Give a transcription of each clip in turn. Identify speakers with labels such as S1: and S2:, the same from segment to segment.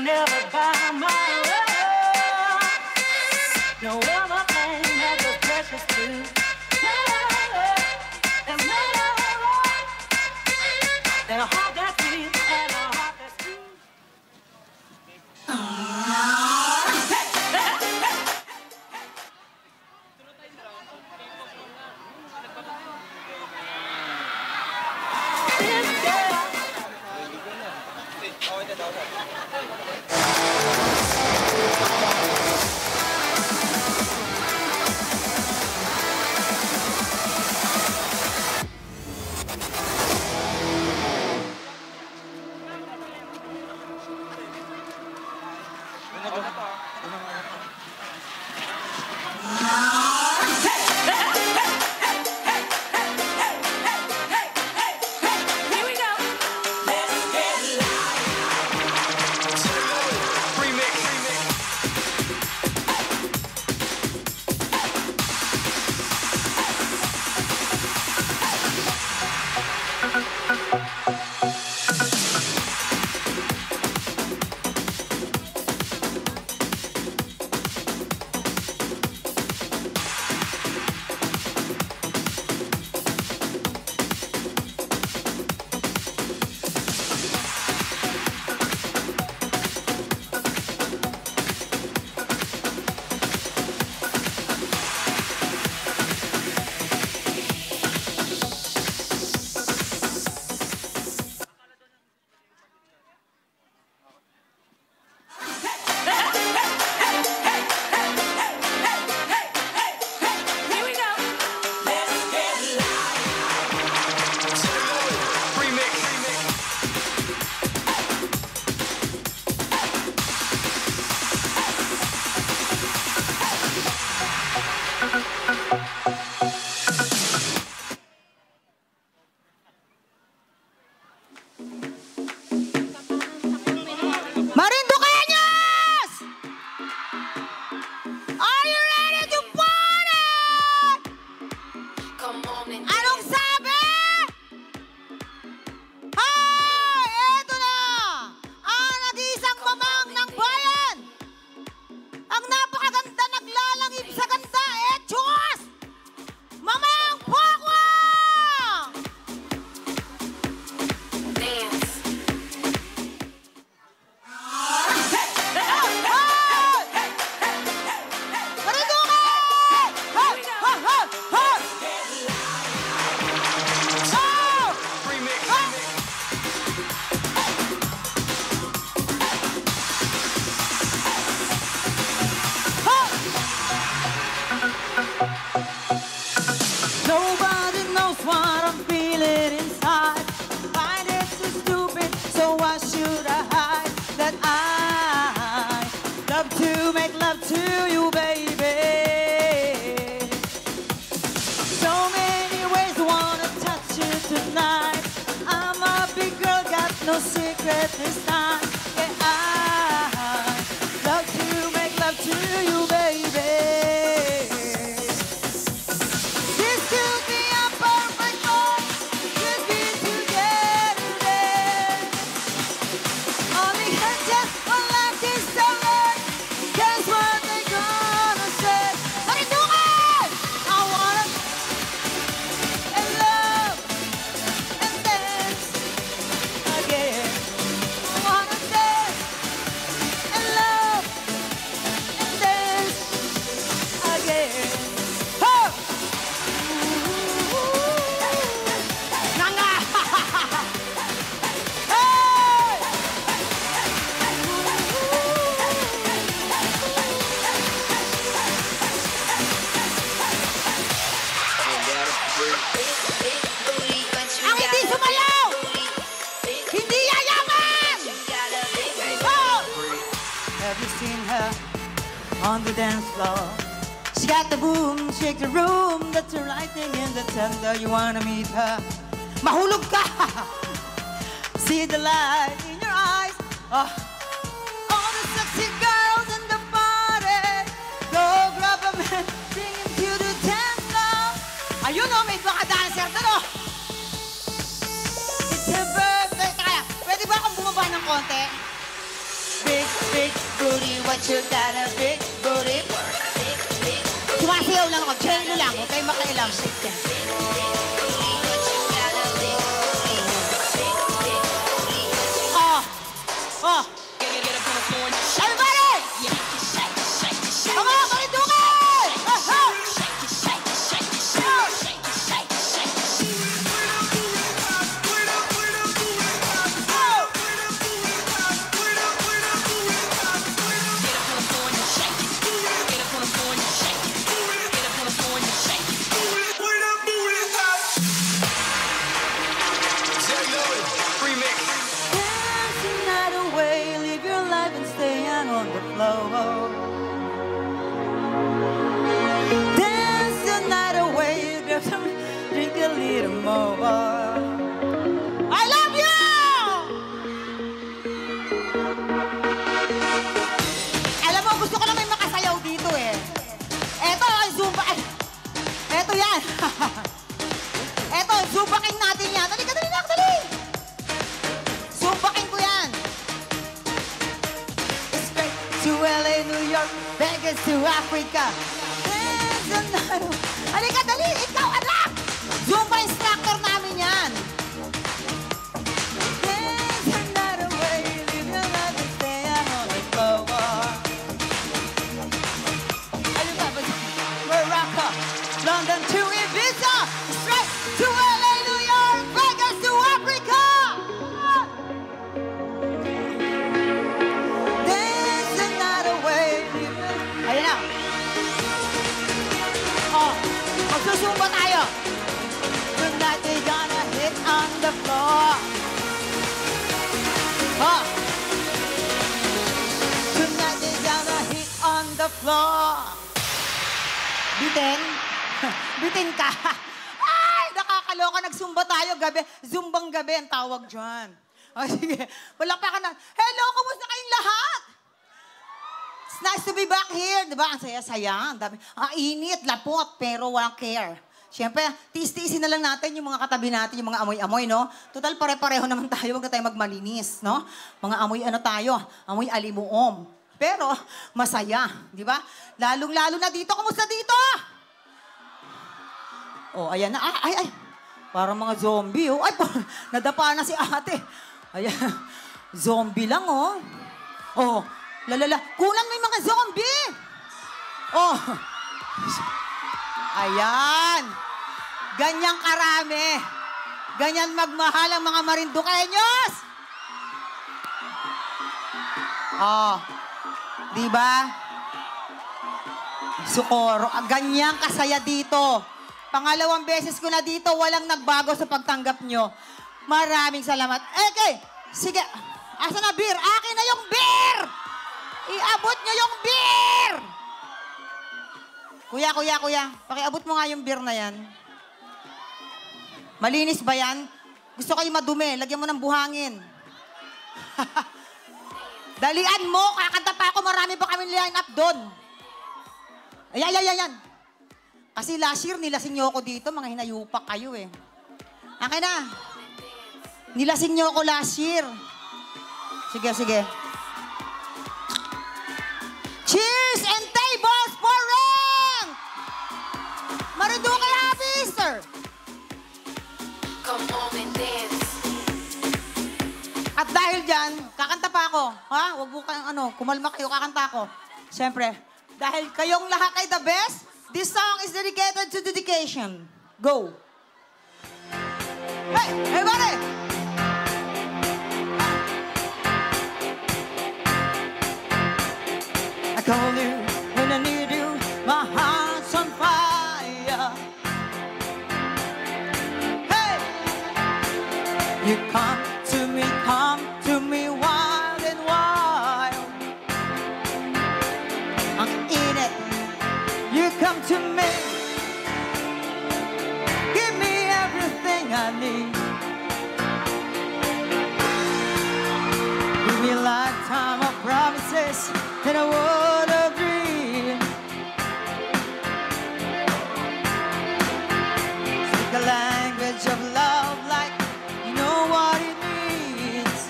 S1: never buy my love. No other thing has a precious too. There's no love than a heart that's sweet and a heart that's true.
S2: No secret this time. Yeah, I love to make love to you, baby. This could be a perfect one. Just be together. Only had just one life this summer. Guess what they gonna say? What you doing? I wanna and love and dance again. I wanna dance and love and dance again. Ho! Nanga! Hey! Ang hindi sumayaw! Hindi yayaman! Oh! Have you seen her on the dance floor? She got the boom, shake the room. That's the right thing in the tender. You wanna meet her? Mahulog ka! See the light in your eyes. Oh. All the sexy girls in the party. Go grab a man, bring him to the dance floor. Ayun o, may mga dancer doon o. It's her birthday. Kaya, pwede ba akong bumaba ng konti? Big big booty, what you got a big booty. Sumasayaw lang ako, jello lang, huwag kayo makailam. Oh! Oh! Everybody! Come on, Marinduque! Dance the night away, drink a little more. I love you! Alam mo, gusto ko lang may makasayaw dito eh. Eto, ang Zumba. Eto yan. Eto, Zumba King natin yan. Dali ka, dali na, dali. Zumba King ko yan. Straight to LA, New York, Vegas to Africa. Dance the night away. Halika, dali! Ikaw, anak! Zumba instructor namin yan. Dance the night away, live your life and stay on the floor. Halika, Morocco, London to Ibiza, straight to LA, New York, Vegas to Africa. Dance the night away, live your... Ayun na. Oh, magsusumba tayo. Tonight we gonna hit on the floor. Oh. Tonight we gonna hit on the floor. Bitin? Bitin ka? Ay, nakakaloka. Nagsumba tayo gabi. Zumbang gabi ang tawag dyan. O, sige. Palakpakan na. Hello, kumusta kayong lahat? It's nice to be back here. Diba? Ang saya-saya. Ang dami. Ang init, lapot, pero walang care. Siyempre, tiis-tiisin na lang natin yung mga katabi natin, yung mga amoy-amoy, no? Total, pare-pareho naman tayo. Huwag na tayo magmalinis, no? Mga amoy ano tayo? Amoy alimuom. Pero, masaya. Di ba? Lalong-lalo na dito. Kumusta dito? Oh, ayan na. Ay. Parang mga zombie, oh. Ay, nadapa na si ate. Ayan. Zombie lang, oh. Oh. Lalala, kulang may mga zombie! Oh! Ayan! Ganyang karami. Ganyan magmahal ang mga Marinduqueños! Oh. Diba? Sukoro. Ganyang kasaya dito. Pangalawang beses ko na dito, walang nagbago sa pagtanggap nyo. Maraming salamat. Okay, sige. Asa na beer? Akin na yung beer! Iabot nyo yung beer! Kuya. Pakiabot mo nga yung beer na yan. Malinis ba yan? Gusto kayo madumi. Lagyan mo ng buhangin. Dalian mo. Kakanta pa ako. Marami pa kami line up doon. Ayan. Kasi last year, nilasing nyo ako dito. Mga hinayupak kayo eh. Akin na. Nilasing nyo ako last year. Sige. Cheers and tables for rank! Marinduque Officer!
S3: Come on and dance.
S2: At dahil dyan, kakanta pa ako. Ha? Huwag mo kayong kumalma kayo, kakanta ako. Siyempre, dahil kayong lahat ay the best, this song is dedicated to dedication. Go! Hey, everybody! I call you when I need you, my heart's on fire. Hey! You come to me wild and wild. I'm in it, you come to me. Give me everything I need. Give me a lifetime of promises and a world of dreams. Speak a language of love like you know what it means.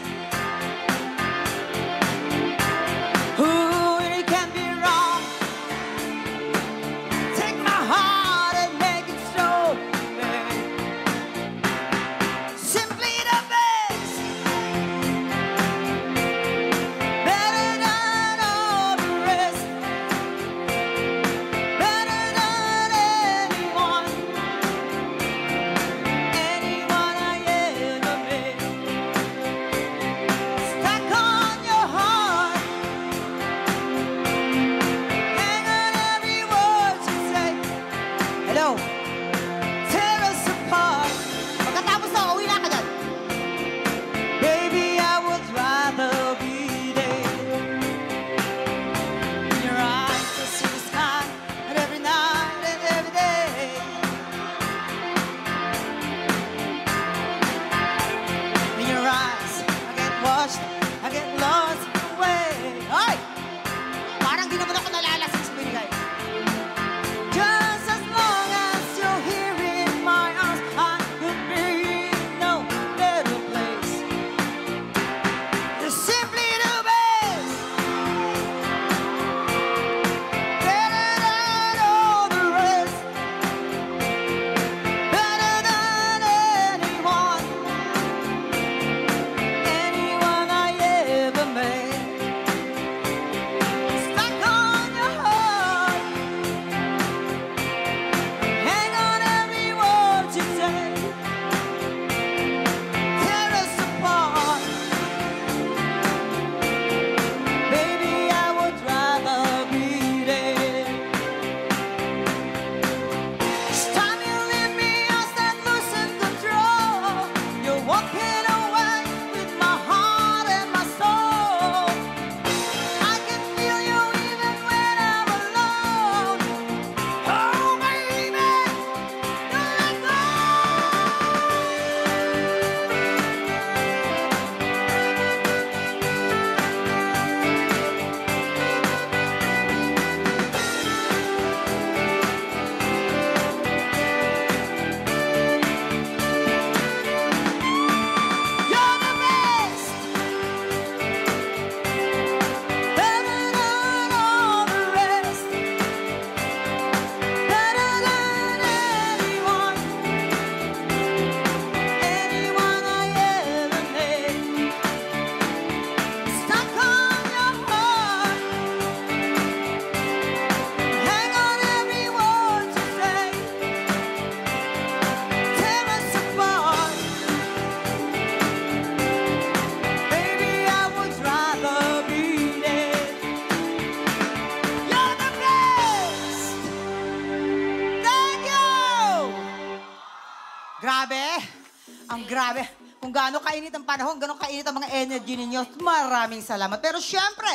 S2: grabe. Kung gaano kainit ang panahon, gaano kainit ang mga energy ninyo, maraming salamat. Pero syempre,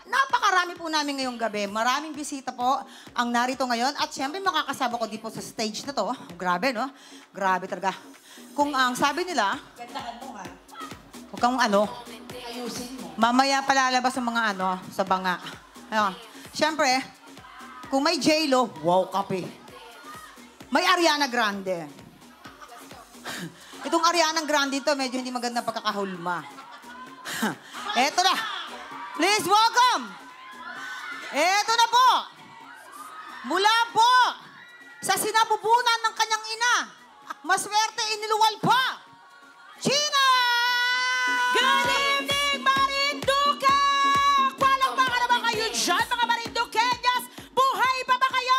S2: napakarami po namin ngayong gabi. Maraming bisita po ang narito ngayon. At syempre, makakasama ko dito sa stage na to. Grabe, no? Grabe talaga. Kung ang sabi nila,
S3: Gandahan mo nga.
S2: huwag kang ano,
S3: Ayusin mo.
S2: mamaya palalabas ang mga ano, sa banga. Ayun. Syempre, kung may J-Lo, wow, kape. May Ariana Grande. Itong Ariana Grande to, medyo hindi maganda pagkakahulma. Eto na. Please welcome. Eto na po. Mula po sa sinabubunan ng kanyang ina, maswerte iniluwal pa, Gina!
S3: Good evening, Marinduque! Walang baka naman kayo dyan, mga Marinduqueñas! Buhay pa ba kayo?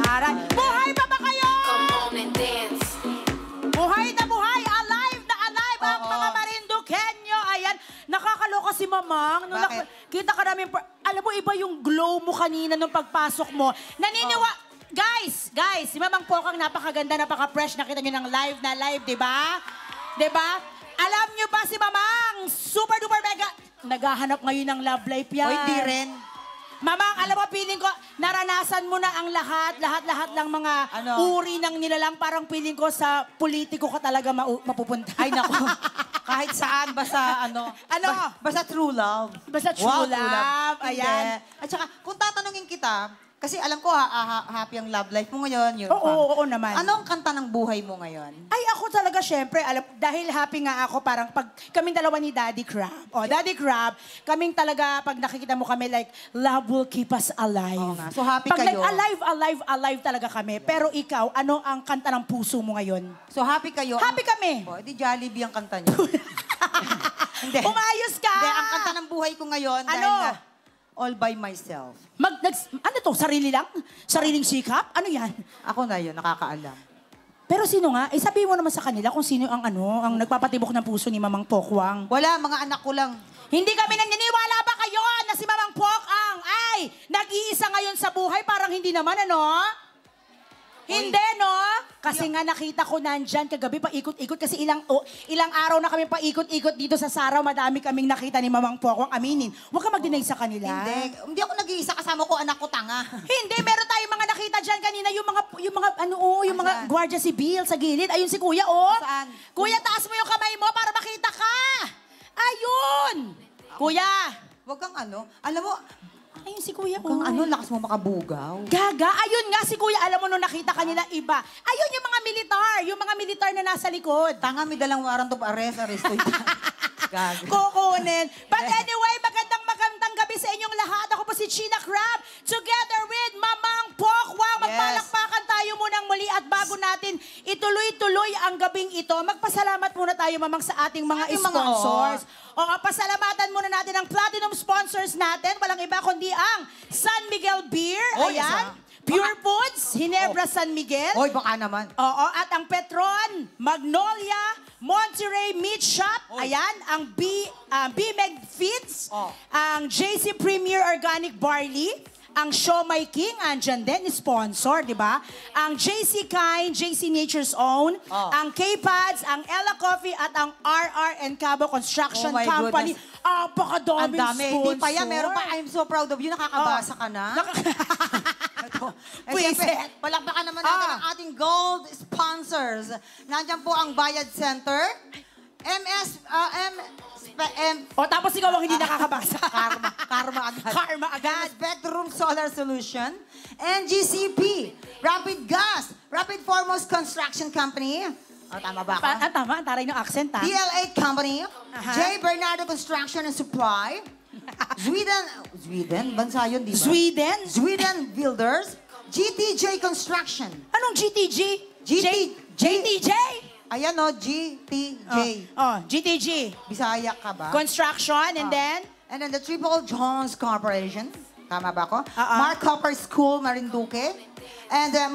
S3: Aray, buhay pa ba kayo? Buhay na buhay, alive na alive ang mga Marinduqueño. Ayan, nakakaloka si Mamang. Nung
S2: Bakit?
S3: kita ka namin, alam mo, iba yung glow mo kanina nung pagpasok mo. Guys, si Mamang Pokang napakaganda, napaka-fresh. Nakita nyo ng live na live, di ba? Di ba? Alam nyo ba si Mamang, super duper mega, naghahanap ngayon ng love life yan.
S2: O hindi rin.
S3: Mamang, alam mo, feeling ko, naranasan mo na ang lahat ng mga
S2: Ano?
S3: uri ng nilalang. Parang feeling ko sa politiko ka talaga mapupunta.
S2: Ay, naku. Kahit saan, basta ano.
S3: Ano?
S2: Basta true love.
S3: Basta true
S2: Wow,
S3: love.
S2: Hindi.
S3: Ayan.
S2: At saka, kung tatanungin kita, kasi alam ko, happy ang love life mo ngayon. You're
S3: Oo naman.
S2: Ano ang kanta ng buhay mo ngayon?
S3: Ay, ako talaga, syempre, dahil happy nga ako, parang pag kaming dalawa ni Daddy Crab. Daddy Crab, kaming talaga, pag nakikita mo kami, like, love will keep us alive.
S2: Oo nga. So, happy
S3: pag
S2: kayo.
S3: alive talaga kami. Pero ikaw, ano ang kanta ng puso mo ngayon?
S2: So, happy kayo?
S3: Happy kami.
S2: O, di Jollibee ang kanta niyo. Hindi.
S3: Umayos ka!
S2: Hindi, ang kanta ng buhay ko ngayon, dahil
S3: Ano?
S2: nga, all by myself.
S3: Ano to? Sarili lang? Sariling sikap? Ano yan?
S2: Ako na yun, nakakaalam.
S3: Pero sino nga? Sabihin mo naman sa kanila kung sino ang nagpapatibok ng puso ni Mamang Pokwang.
S2: Wala, mga anak ko lang.
S3: Hindi kami naniniwala ba kayo na si Mamang Pokwang ay nag-iisa ngayon sa buhay? Parang hindi naman, ano? Hindi, no? Kasi nga nakita ko nandyan kagabi paikot-ikot kasi ilang araw na kami paikot-ikot dito sa Saraw. Madami kaming nakita ni Mamang Pokwang. Aminin. Huwag ka mag-deny sa kanila.
S2: Hindi ako nag-iisa, kasama ko anak ko tanga.
S3: Hindi, meron tayong mga nakita dyan kanina, yung mga
S2: Saan?
S3: Guardia Civil sa gilid. Ayun si Kuya, oh.
S2: Saan?
S3: Kuya, taas mo yung kamay mo para makita ka. Ayun. Kuya.
S2: Huwag kang ano. Alam mo,
S3: Ayun si Kuya,
S2: huwag kang
S3: oh.
S2: ano, lakas mo makabugaw.
S3: Gaga, ayun nga si Kuya. Alam mo nung nakita kanila iba. Ayun yung mga militar na nasa likod.
S2: Tanga, may dalang warrant of arrest, arresto ito. Gaga.
S3: Kukunin. But anyway, magandang gabi sa inyong lahat. Ako po si Gina Crab, together with Mamang Pokwang. Magpalakpakan tayo munang muli at bago natin ituloy-tuloy ang gabing ito, magpasalamat muna tayo, Mamang, sa ating mga
S2: Ating mga
S3: sponsors. O pasalamatan muna natin ang platinum sponsors natin. Walang iba kundi ang San Miguel Beer.
S2: Oy,
S3: Ayan.
S2: isa.
S3: Pure Foods, Ginebra San Miguel.
S2: Hoy, baka naman.
S3: Oo, at ang Petron, Magnolia, Monterey Meat Shop, ayan, ang B-Meg Feeds, ang JC Premier Organic Barley, ang Siomai King, andyan din, sponsor, di ba? Ang JC Kind, JC Nature's Own, ang K-Pads, ang Ella Coffee, at ang RR and Cabo Construction
S2: Oh my
S3: Company.
S2: goodness.
S3: Ang
S2: Ang dami. Hindi pa yan.
S3: sponsor.
S2: Meron pa. I'm so proud of you. Nakakabasa ka na.
S3: Pwisit.
S2: Siyempre, palakpakan naman natin ang ating gold sponsors. Nandiyan po ang Bayad Center,
S3: O tapos ikaw ang hindi nakakabasa.
S2: Karma agad.
S3: Karma agad.
S2: Spectrum Solar Solution, NGCP, Rapid Gas, Rapid Foremost Construction Company, tama ba ako?
S3: Tama, ang taray ng accent, ha?
S2: DL8 Company,
S3: Aha.
S2: J. Bernardo Construction and Supply, Sweden, bansa yun, di ba? Sweden Builders, GTJ Construction.
S3: Anong GTG? JTJ?
S2: Ayan o, GTJ.
S3: GTG.
S2: Bisaya ka ba?
S3: Construction, and then?
S2: And then the Triple Jones Corporation. Tama ba ako?
S3: Oo.
S2: Mark Copper School, Marinduque. And the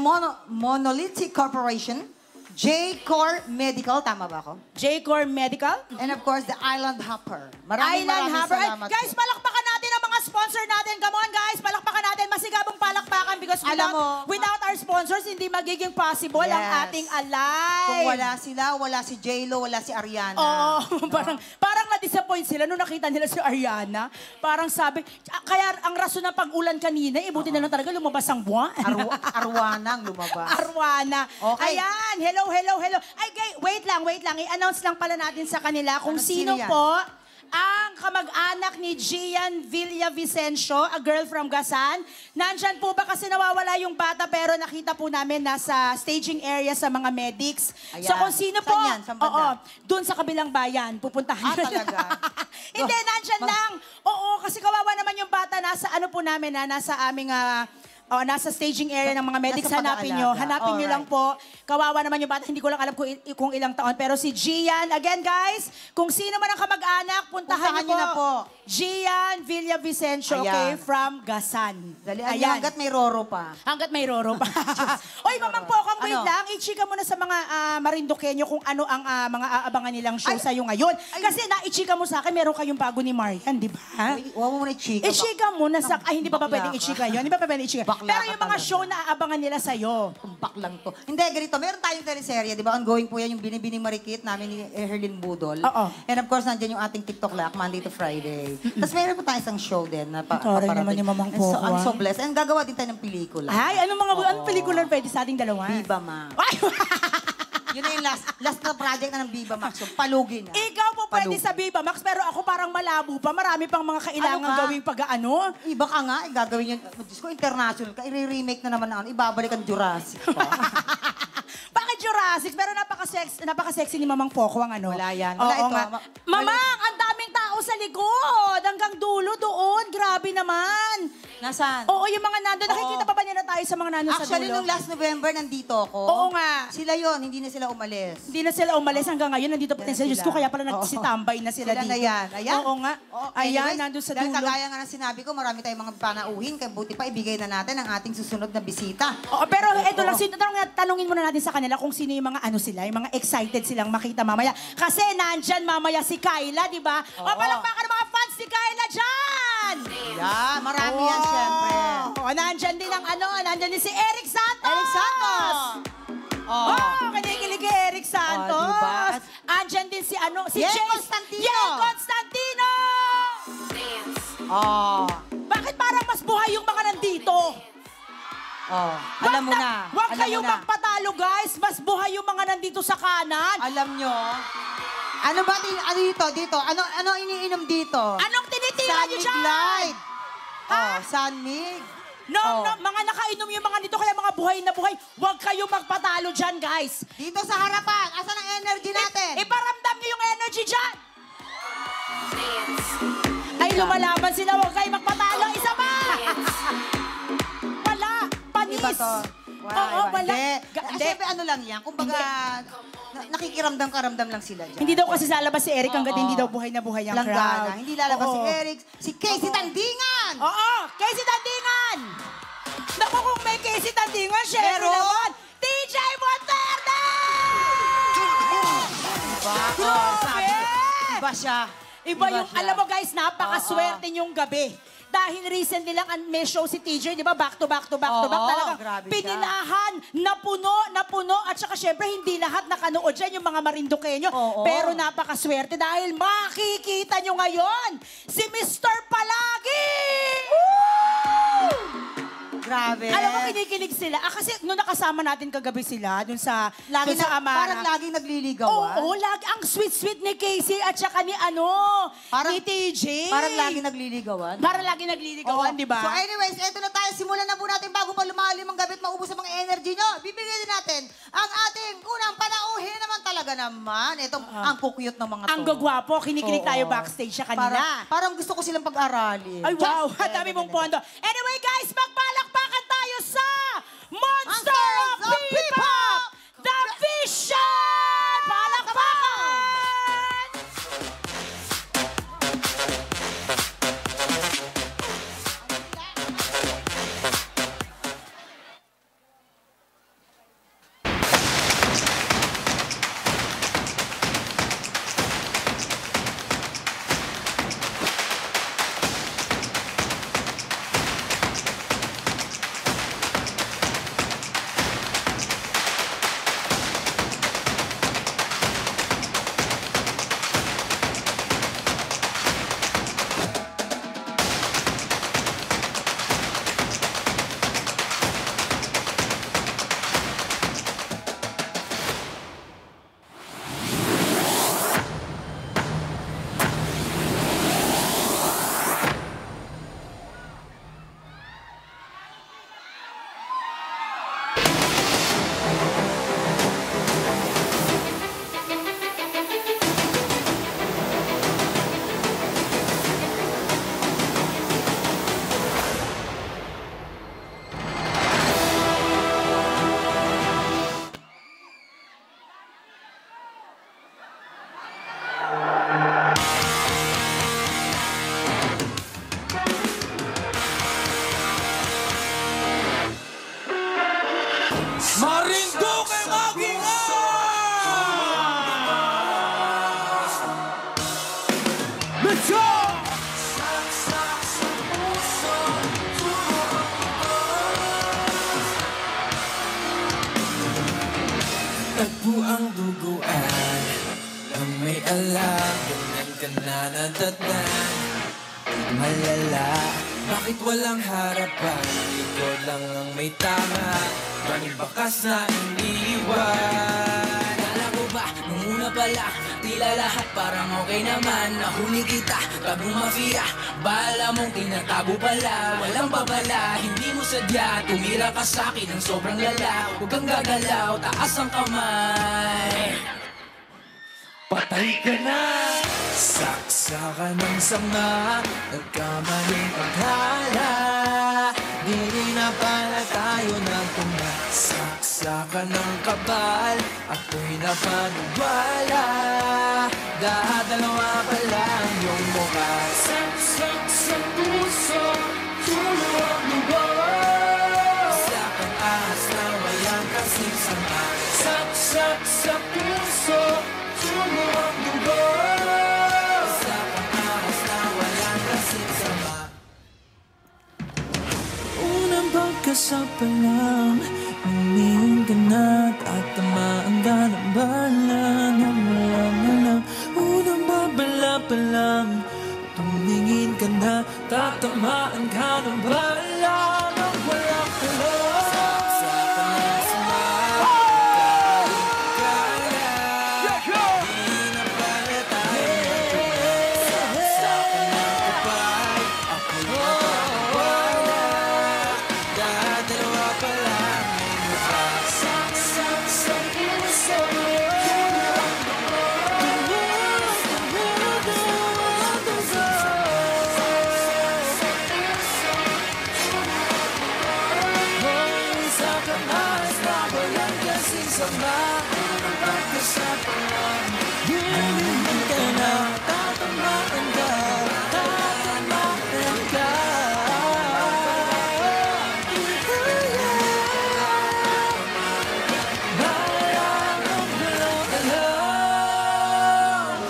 S2: Monolithic Corporation. J-Core Medical. Tama ba ako?
S3: J-Core Medical?
S2: And of course, the Island Hopper. Maraming
S3: Island Harbor. Ay,
S2: salamat
S3: guys,
S2: po.
S3: palakpakan natin ang mga sponsor natin. Come on, guys. Palakpakan natin. Masigabong palakpakan because without our sponsors, hindi magiging possible ang ating alive.
S2: Kung wala sila, wala si J-Lo, wala si Ariana.
S3: Oo. Parang na-disappoint sila nung nakita nila si Ariana. Parang sabi, kaya ang rason ng pag-ulan kanina, buti na lang talaga lumabas ang buwan.
S2: Arwana ang lumabas.
S3: Arwana.
S2: Okay.
S3: Ayan. Hello. Ay, wait lang. I-announce lang pala natin sa kanila kung sino
S2: yan?
S3: po ang kamag-anak ni Gian Villavicencio, a girl from Gasan. Nandyan po ba kasi nawawala yung bata pero nakita po namin nasa staging area sa mga medics.
S2: Ayan.
S3: So kung sino po,
S2: Saan yan? Saan banda?
S3: doon sa kabilang bayan, pupuntahan nyo
S2: talaga?
S3: Hindi, nandyan lang. Oo, kasi kawawa naman yung bata nasa ano po namin nasa aming nasa staging area ng mga medics.
S2: Nasa
S3: Hanapin
S2: pag-aalaga.
S3: nyo lang po. Kawawa naman yung bata. Hindi ko lang alam kung ilang taon. Pero si Gian, again guys, kung sino man ang kamag-anak, puntahan nyo
S2: na po.
S3: Gian Villavicencio, okay,
S2: Ayan.
S3: from Gasan.
S2: Dalian niyo hanggat may roro pa.
S3: Hanggat may roro pa. Oy, Mamang Pokong, wait
S2: Ano?
S3: lang. I-chika mo na sa mga Marinduqueño kung ano ang mga aabangan nilang show sa'yo ngayon. Kasi na-i-chika mo sa akin, meron kayong bago ni Marian, di ba?
S2: Huwag mo muna i-chika.
S3: I-chika mo na sa... Ay, hindi pa ba
S2: Bakla
S3: pwedeng
S2: ka.
S3: i-chika yun? Hindi pa pwedeng i-chika.
S2: Bakla
S3: Pero
S2: ka
S3: yung mga
S2: talaga.
S3: show na aabangan nila sa'yo.
S2: Tumbak lang to. Hindi, ganito. Meron tayong teleserye, di ba? Ongoing po yan, yung Binibining Marikit namin ni Herlin Budol.
S3: Oo.
S2: And of course, nandiyan yung ating TikTok Live, Monday to Friday. Tapos meron po tayo isang show din na
S3: Taray naman ni Mamang
S2: And so,
S3: Poco,
S2: I'm so blessed. And gagawa din tayo ng pelikula.
S3: Ay, anong pelikula pwede sa ating dalawa?
S2: Viva Max.
S3: Ay!
S2: Yun na yung last na project na ng Viva Max. Yung palugi na.
S3: Ikaw po pwede
S2: Palugi.
S3: sa Viva Max, pero ako parang malabo pa. Marami pang mga kailangan
S2: Ano ka?
S3: gawing pag-ano.
S2: Iba ka nga, gagawin yun. Diyos ko, international ka. I-remake na naman ako. Ibabalik ang Jurassic pa.
S3: Bakit Jurassic? Pero napaka-sexy ni Mamang Poco ang ano.
S2: Wala yan. Wala
S3: Oo
S2: ito.
S3: nga. Mamang, ang daming tao sa likod. Hanggang dulo doon. Grabe naman.
S2: Nasaan?
S3: Oo, yung mga nandun. Nakikita pa ba nila tayo sa mga nandun sa
S2: Actually,
S3: dulo?
S2: nung last November, nandito ako.
S3: Oo nga.
S2: Sila yon, hindi na sila umalis.
S3: Hindi na sila umalis hanggang ngayon. Nandito pa din sila. Diyos ko, kaya pala nagsitambay na sila dito.
S2: na yan. Ayan.
S3: Oo nga. Ayan,
S2: Anyways,
S3: nandun sa
S2: dahil
S3: dulo.
S2: kagaya nga ng sinabi ko, marami tayong mga panauhin. Kaya buti pa, ibigay na natin ang ating susunod na bisita.
S3: Oo, pero ito lang, tanungin muna natin sa kanila kung sino yung mga ano sila, yung mga excited silang makita mamaya. Kasi nandyan mamaya si Kyla, di ba? O, palakpakan ng mga fans ni Kyla dyan!
S2: Yeah, marami yan, syempre.
S3: O, nandyan din ang nandyan din si Eric Santos!
S2: Eric Santos!
S3: Oh, kinikilig kay Eric Santos.
S2: Oh, diba?
S3: Andyan din si si
S2: Yen
S3: Jace
S2: Constantino.
S3: Yen Constantino! Bakit parang mas buhay yung mga nandito?
S2: Alam mo na.
S3: Huwag
S2: Alam
S3: kayong
S2: mo na.
S3: magpatalo, guys. Mas buhay yung mga nandito sa kanan.
S2: Alam nyo. Ano ba, dito? Ano iniinom dito?
S3: Anong tinitira niyo
S2: Sunmig
S3: dyan?
S2: Light. Sunmig.
S3: No, mga nakainom yung mga dito, kaya mga buhay na buhay. Huwag kayong magpatalo dyan, guys.
S2: Dito sa harapan. Asan ang energy natin?
S3: Iparamdam niyo yung energy dyan. Ay, lumalaban sila. Huwag kayong magpatalo. Isa pa! Wala. Panis.
S2: Iba to.
S3: Oo, wala.
S2: Hindi. Siyempre, ano lang yan. Kumbaga, nakikiramdam-karamdam lang sila dyan.
S3: Hindi daw kasi lalabas si Eric hanggat hindi daw buhay na buhay ang
S2: Langgana.
S3: crowd.
S2: Hindi lalabas si
S3: Oo.
S2: Eric. Si Casey Tandingan!
S3: Oo, Casey Tandingan! Naku, kung may Casey Tandingan, syempre
S2: Pero-
S3: naman, TJ Monterde! Grabe!
S2: Iba siya.
S3: Iba yung,
S2: siya.
S3: alam mo guys, napakaswerte yung gabi. Dahil recently lang may show si TJ, di ba? Back to back. Talagang
S2: grabe siya.
S3: pinilahan, napuno. At saka syempre, hindi lahat nakanood dyan yung mga Marinduqueño.
S2: Oo.
S3: Pero napakaswerte dahil makikita nyo ngayon si Mr. Palagi!
S2: Grabe.
S3: Alam mo, kinikilig sila. Kasi nung nakasama natin kagabi sila, dun sa Amara.
S2: Parang laging nagliligawan.
S3: Oo, ang sweet-sweet ni Casey at saka ni ni TJ.
S2: Parang laging nagliligawan.
S3: Parang lagi nagliligawan,
S2: Oo.
S3: di ba?
S2: So anyways, eto na tayo. Simulan na po natin bago pa lumalim ang gabi at maubos ang mga energy nyo. Bibigyan din natin ang ating unang panauhin naman talaga naman. Itong ang cute ng mga to.
S3: Ang gagwapo, kinikilig
S2: Oo.
S3: tayo backstage siya kanila.
S2: Parang gusto ko silang pag-aralin.
S3: Ay, wow,
S2: Just-
S3: dami mong pondo. Anyway, guys, magpalakpakan tayo sa Monster of
S2: Monsters of
S3: P-Pop,
S2: P-Pop,
S3: The Vision! Palakpakan!
S4: buang duguan ang may alam, ganyan ka na nadatnan. Malala, bakit walang harapan? Likod lang ang may tama, maraming bakas na iniwan. Kala ko ba, nung una pala, tila lahat parang okay naman. Nahuli kita, tabong mafia, bala mong tinatago pala. Walang babala, hindi mo sadya, tumira ka sa'kin ng sobrang lala. Huwag kang gagalaw, taas ang kamay. Patay ka na! Saksakan ng sama, nagkamaling paghala. Di rin na pala tayo nagtuma. Saksakan ng kabal, ako'y napaniwala. Dalawa pa lang yung mukha. Saksak sa puso, tulo ang lubos. Sakang ahas na walang kasing sama. Saksak sa puso, tulo ang lubos. Sakang ahas na walang kasing sama. Unang pagkasapa lang, umiyon ka na, tatamaan ka ng bala. Nang malam-malam, unang babala pa lang, tumingin ka na, tatamaan ka ng bala. Nang walang kalam, saksakan ng sama, kaya di na pala tayo nagtuma. Saksakan ng kapal, ako'y napapawala. Dalawa pa lang yung mukha. Saksak sa puso, sakang ahas na walang kasing sama. Ang pagkasapa lang, hinihingi ka na, tatamaan ka, tatamaan ka. Balang ang walang alam.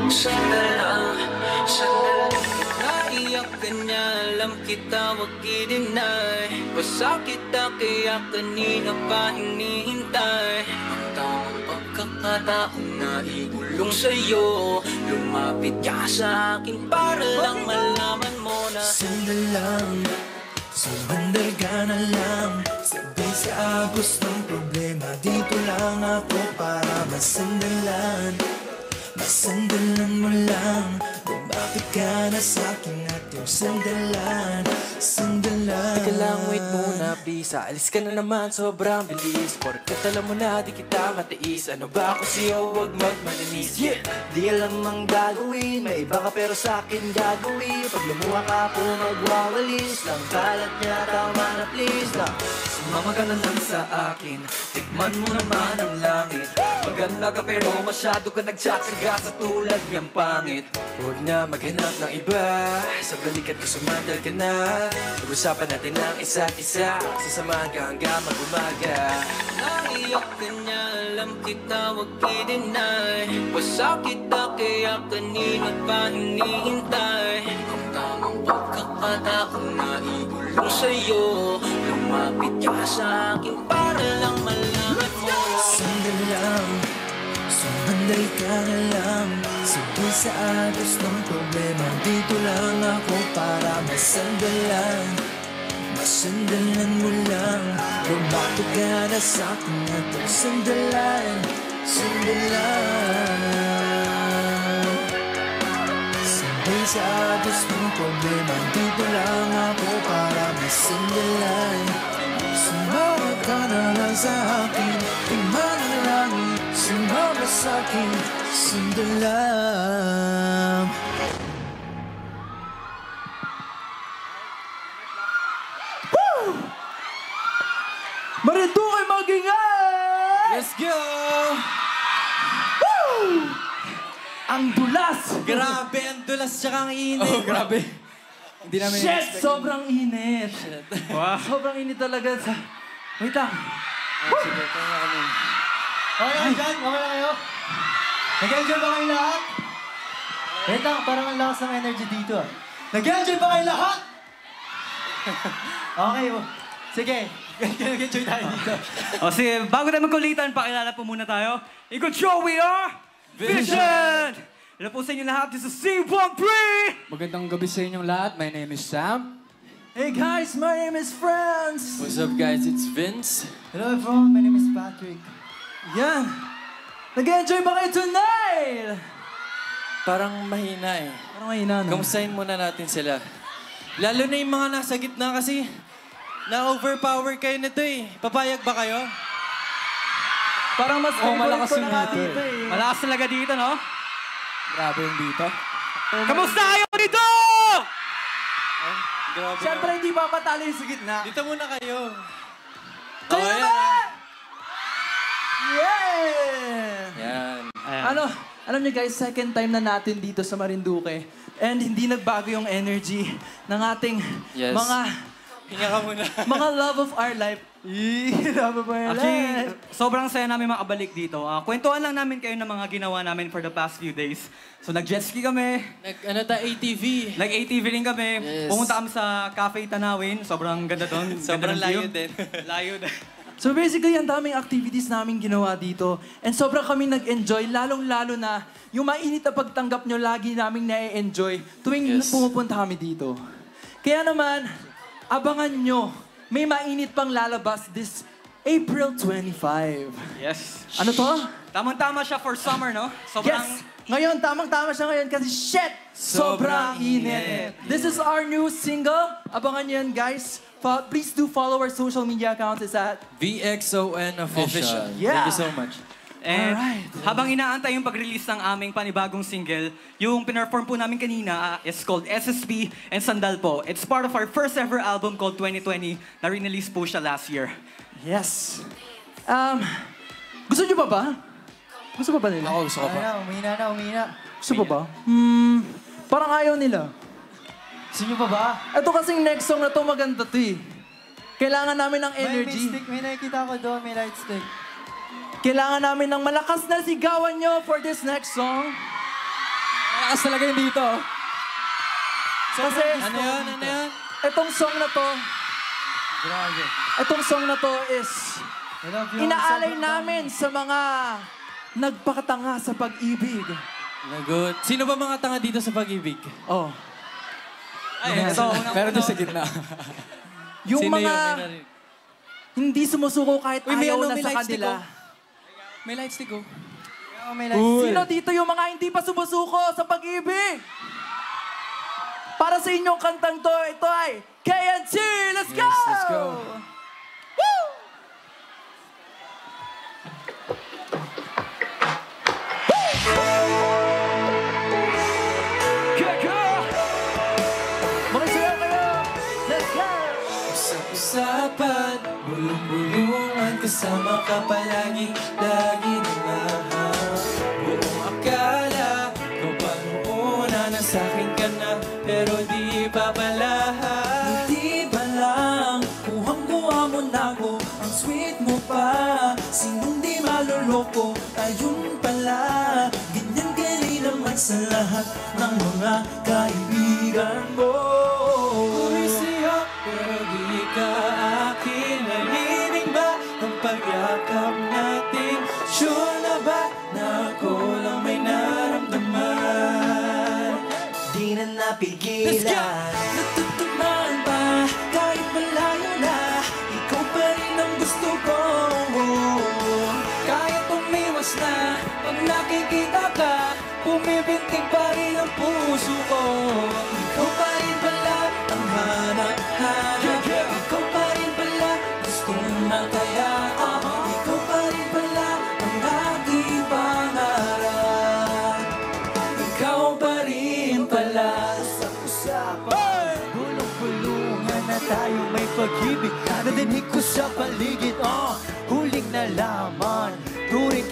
S4: Sandali, naiyak ka niya, alam kita, wag i-deny. Basta kita kaya kanina pa hinihintay. Ang tamang pagkakataon na ibulong sa'yo. Lumapit ka sa akin para lang malaman mo na sandalang, sumandal ka na lang. Sabay sa agos ng problema, dito lang ako para masandalan. Masandalan mo lang, lumapit ka na sa'kin at yung sandalan, sandalan. Teka lang, wait muna please, alis ka na naman, sobrang bilis. Porket alam mo na di kita matiis, ano ba ako sa'yo, huwag magmalinis. Yeah! Di alam ang gagawin, may iba ka pero sa'kin gagawin. Pag lumuha ka po magwawalis, lang kalat niya, tama na please lang. Sumama ka na lang sa akin, tikman mo naman ang langit. Maganda ka pero masyado ka nagtsatsaga sa tulad niyang pangit. Huwag na maghanap ng iba, sa balikat ko sumandal ka na. Pag-usapan natin ang isa't isa, sasamahan ka hanggang mag-umaga. Naiyak ka niya, alam kita, wag i-deny. Basta kita kaya kanina pa hinihintay. Ang tamang pagkakataon na ibulong sa'yo. Lumapit ka sa akin para lang malaman mo. Sandalang, sumandal ka na lang. Sabay sa agos ng problema, dito lang ako para masandalan. Masandalan mo lang, lumapit ka na sa'kin at ang sandalan, sandalan. Sabay sa agos ng problema, dito lang ako para masandalan. Sumama ka na lang sa akin, di manalangin. Sumama sa'kin, sandalan.
S5: Marinduque mag-ingay!
S4: Let's go!
S5: Woo! Ang dulas!
S4: Grabe, ang dulas tsaka ang init.
S5: Oh, grabe.
S4: Hindi namin
S5: Shit!
S4: in-expect.
S5: Sobrang init. Wow. Sobrang init talaga sa... Wait lang.
S4: Sige, kaya na kami.
S6: Okay lang dyan? Okay lang kayo? Nag-enjoy ba kayo lahat? Wait lang, parang ang lakas ng energy dito. Nag-enjoy ba kayo lahat? Okay, oh. Sige. Nag-enjoy tayo dito.
S7: O sige, bago tayo magkulitan, pakilala po muna tayo. In control, we are Vision! Hello po sa inyo lahat, this is C13!
S8: Magandang gabi sa inyong lahat. My name is Sam.
S5: Hey guys, my name is Franz.
S4: What's up guys, it's Vince.
S6: Hello everyone, my name is Patrick.
S5: Yan. Nag-enjoy ba kayo tonight?
S4: Parang mahina eh.
S5: Parang mahina, no?
S4: Kamustahin muna natin sila. Lalo na yung mga nasa gitna kasi na-overpower kayo nito eh. Papayag ba kayo?
S5: Parang mas
S8: malakas
S5: ko
S8: yung
S5: na nga
S8: dito
S5: dito eh.
S7: Malakas talaga dito, no?
S8: Grabe yung dito.
S7: Kamusta kayo dito?
S4: Grabe.
S5: Siyempre, hindi pa patalo yung sa gitna.
S4: Dito muna kayo.
S5: Kayo
S4: Oh,
S5: naman! Yeah!
S4: Yan.
S5: Ano, alam niyo guys, second time na natin dito sa Marinduque. And hindi nagbago yung energy ng ating
S4: Yes. Hinga ka muna.
S5: mga love of our life. Love of our
S7: Actually,
S5: life.
S7: sobrang saya namin makabalik dito. Kwentuhan lang namin kayo ng mga ginawa namin for the past few days. So nag-jet ski kami,
S4: ATV.
S7: nag-ATV rin kami,
S4: Yes.
S7: pumunta kami sa Cafe Tanawin. Sobrang ganda doon.
S4: Sobrang
S7: Ganda ng view.
S4: layo din.
S7: Layo din.
S5: So basically, ang daming activities namin ginawa dito. And sobrang kami nag-enjoy, lalong-lalo na yung mainit na pagtanggap nyo, lagi namin na-enjoy tuwing
S4: Yes.
S5: pumupunta kami dito. Kaya naman, abangan nyo, may mainit pang lalabas this April 25.
S7: Yes.
S5: Ano to?
S7: Tamang-tama siya for summer, no? Sobrang...
S5: Yes! Ngayon, tamang-tama siya ngayon kasi shit! Sobrang init! This is our new single. Abangan nyo yan, guys. Please do follow our social media accounts. It's at...
S4: VXON Official.
S5: Yeah.
S4: Thank you so much.
S7: And
S5: Alright.
S7: habang inaantay yung pag-release ng aming panibagong single, yung pinerform po namin kanina is called SSP and Sandal po. It's part of our first ever album called 2020 na release po siya last year.
S5: Yes. Gusto nyo pa ba? Gusto pa ba nila?
S8: Ako, gusto ko pa.
S6: Umina na, umina.
S5: Gusto pa ba? Parang ayaw nila.
S6: Gusto nyo pa ba?
S5: Ito kasing next song na to maganda to eh. Kailangan namin ng
S6: May
S5: energy.
S6: stick, may nakikita ko doon, may light stick.
S5: Kailangan namin ng malakas na sigawan nyo for this next song.
S8: Malakas talaga yung dito.
S5: Kasi
S4: Ano yun? Ano yun?
S5: itong song na to,
S6: Grabe.
S5: itong song na to is
S6: I love you.
S5: inaalay
S6: Sobrang
S5: namin sa mga nagpakatanga sa pag-ibig.
S4: Lagot. Sino ba mga tanga dito sa pag-ibig?
S5: Oh.
S7: Ay, so,
S8: Meron doon sa gitna.
S5: Yung
S4: Sino
S5: mga
S4: yun? May narinig?
S5: hindi sumusuko kahit
S4: Uy, may
S5: ayaw
S4: ano,
S5: na
S4: may
S5: sa
S4: light stick,
S5: kanila.
S4: oh. May light stick, oh.
S6: dami. May light stick.
S5: Sino dito yung mga hindi pa sumusuko sa pag-ibig? Para sa inyong kantang to, ito ay KNT! Let's go!
S8: Yes, let's go.
S5: Woo! Makisayaw kayo! Let's go!
S4: Usap-usapan, bulong-bulungan, kasama ka palagi, lagi na mahal. Buong akala, ikaw pa noon, nasa akin ka na, pero di pa pala.
S5: Di ba lang, kuhang-kuha mo na ko, ang sweet mo pa. Sinong di maloloko, ayun pala. Ganyan ka rin naman sa lahat ng mga kaibigan mo.
S4: Uy siya, pero di ka akin. Nalinig ba ang pagyakap natin? Sure na ba na ako lang may naramdaman?
S5: Di na napigilan. Natutunan pa, kahit malayo na, ikaw pa rin ang gusto ko. Kahit umiwas na, pag nakikita ka, bumibintig pa rin ang puso ko. Ikaw pa rin pala ang hanap-hanap. Ikaw pa rin pala gustong makayakap. Ikaw pa rin pala ang aking pangarap. Ikaw pa rin pala.
S6: Bulong-bulungan na tayo may pag-ibig. Nadinig ko sa paligid, oh.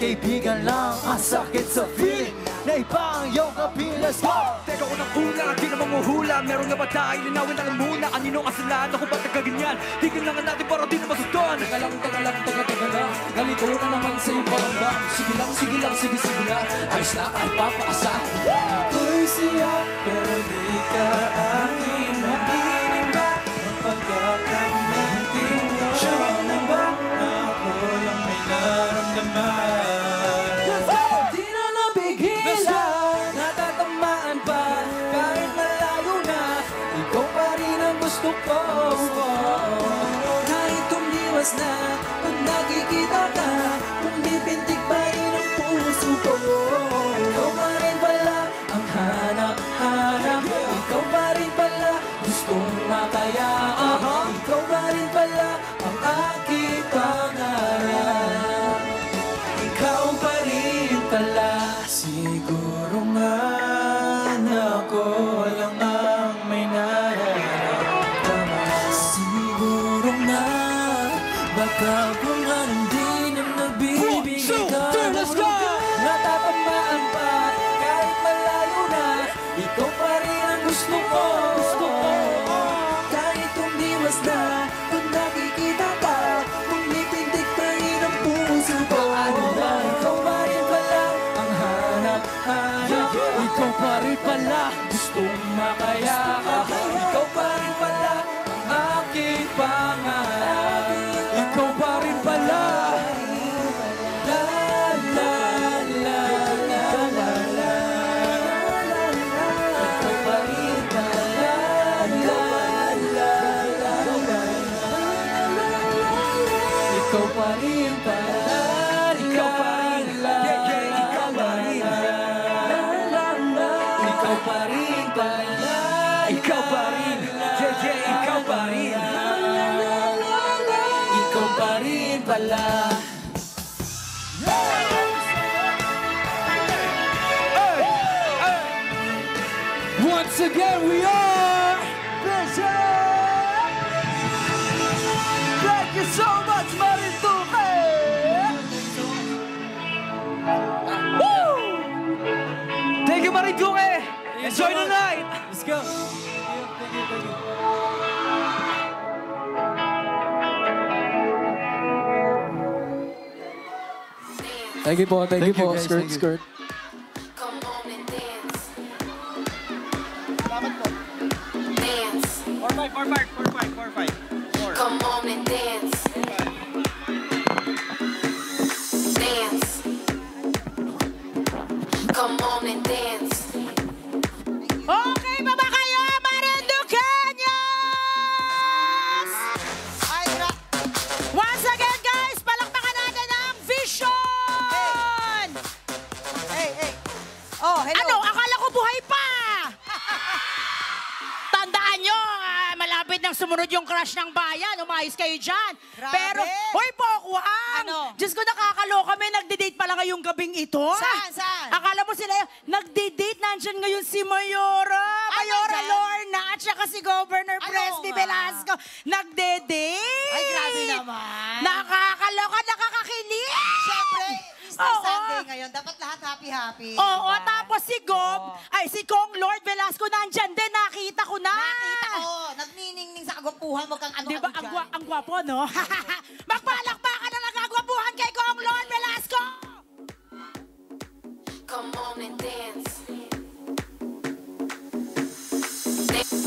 S6: kaibigan lang ang sakit sa feeling na iba ang iyong kapilas ko.
S5: Teka ko ng una, di na manguhula. Meron nga ba tayo, linawin lang muna. Kanino kasalanan ako ba't nagkaganyan? Di kailangan natin para di na masutan. Teka lang, galito na naman sa iyong paramdam. Sige lang, sige lang, sige lang. Ayos na kahit papaasa. Ako'y siya, pero di ka aking mabiba. Ang pagkakamating mo, siya na ba? Ako lang may naramdaman. Di na napigilan, natatamaan pa. Kahit malayo na, ikaw pa rin ang gusto ko. Kahit tumiwas na, pag nakikita ka, pumipintig pa rin ang puso ko. Ikaw pa rin pala ang hanap-hanap. Ikaw pa rin pala gustong makaya. Ikaw pa rin pala ang aking pangarap. Ikaw pa rin pala. Siguro man ako lang ang may nararamdaman. Siguro na baka kung anong di na nagbibigay ka. Natatamaan pa kahit malayo na. Ikaw pa rin ang gusto ko. Kahit tumiwas na, kung nakikita ka, pumitindig pa rin ang puso ko. Ano ba? Ikaw pa rin pala ang hanap-hanap. Ikaw pa rin pala gustong makayakap. Ikaw pa rin pala ang aking pangarap. Ikaw pa rin pala. La la la la la la. Ikaw pa rin pala. La la la la. Ikaw pa rin pala. Ikaw pa rin la. Ikaw pa rin ikaw pa rin pala. Ikaw pa rin. Ikaw pa rin. Ikaw pa rin pala. Once again, we are Bishop! Thank you so much, Marinduque! Woo! Thank you, Marinduque! Enjoy the night! Let's go! Thank you po, thank you po.
S6: guys,
S5: Skirt,
S6: thank you.
S5: skirt.
S1: Come on and dance. Dance.
S7: 4-5.
S1: Come on and dance. Dance. Come on and dance.
S3: Okay, baba kayo, Marinduqueños! Once again, guys, palakpakan natin ang Vision!
S2: Hey. Oh, hello.
S3: Ano? Akala ko buhay pa! Tandaan nyo, malapit nang sumunod yung crush ng bayan. Umayos kayo dyan.
S2: Grabe.
S3: Pero, hoy, Pokwang!
S2: Ano?
S3: Diyos ko, nakakaloka. May nagde-date pala ngayong gabing ito.
S2: Saan?
S3: Akala mo sila, nagde-date. Nandyan ngayon si Mayora. Mayora
S2: nandyan?
S3: Lorna at saka si Governor
S2: Ano
S3: Presley
S2: nga?
S3: Velasco. Nagde-date.
S2: Ay, grabe naman.
S3: Nakakaloka, nakakakilig.
S2: Siyempre, Easter
S3: Oo.
S2: Sunday ngayon. Dapat lahat happy-happy.
S3: Oo,
S2: diba?
S3: tapos si si Kong Lord Velasco nandyan din. Nakita ko na.
S2: Nakita ko, nagniningning sa agwapuhan. Huwag kang
S3: Di ba, ang gwapo, no? Magpalakpakan na nagagwapuhan kay Kong Lord Velasco!
S1: Come on and dance.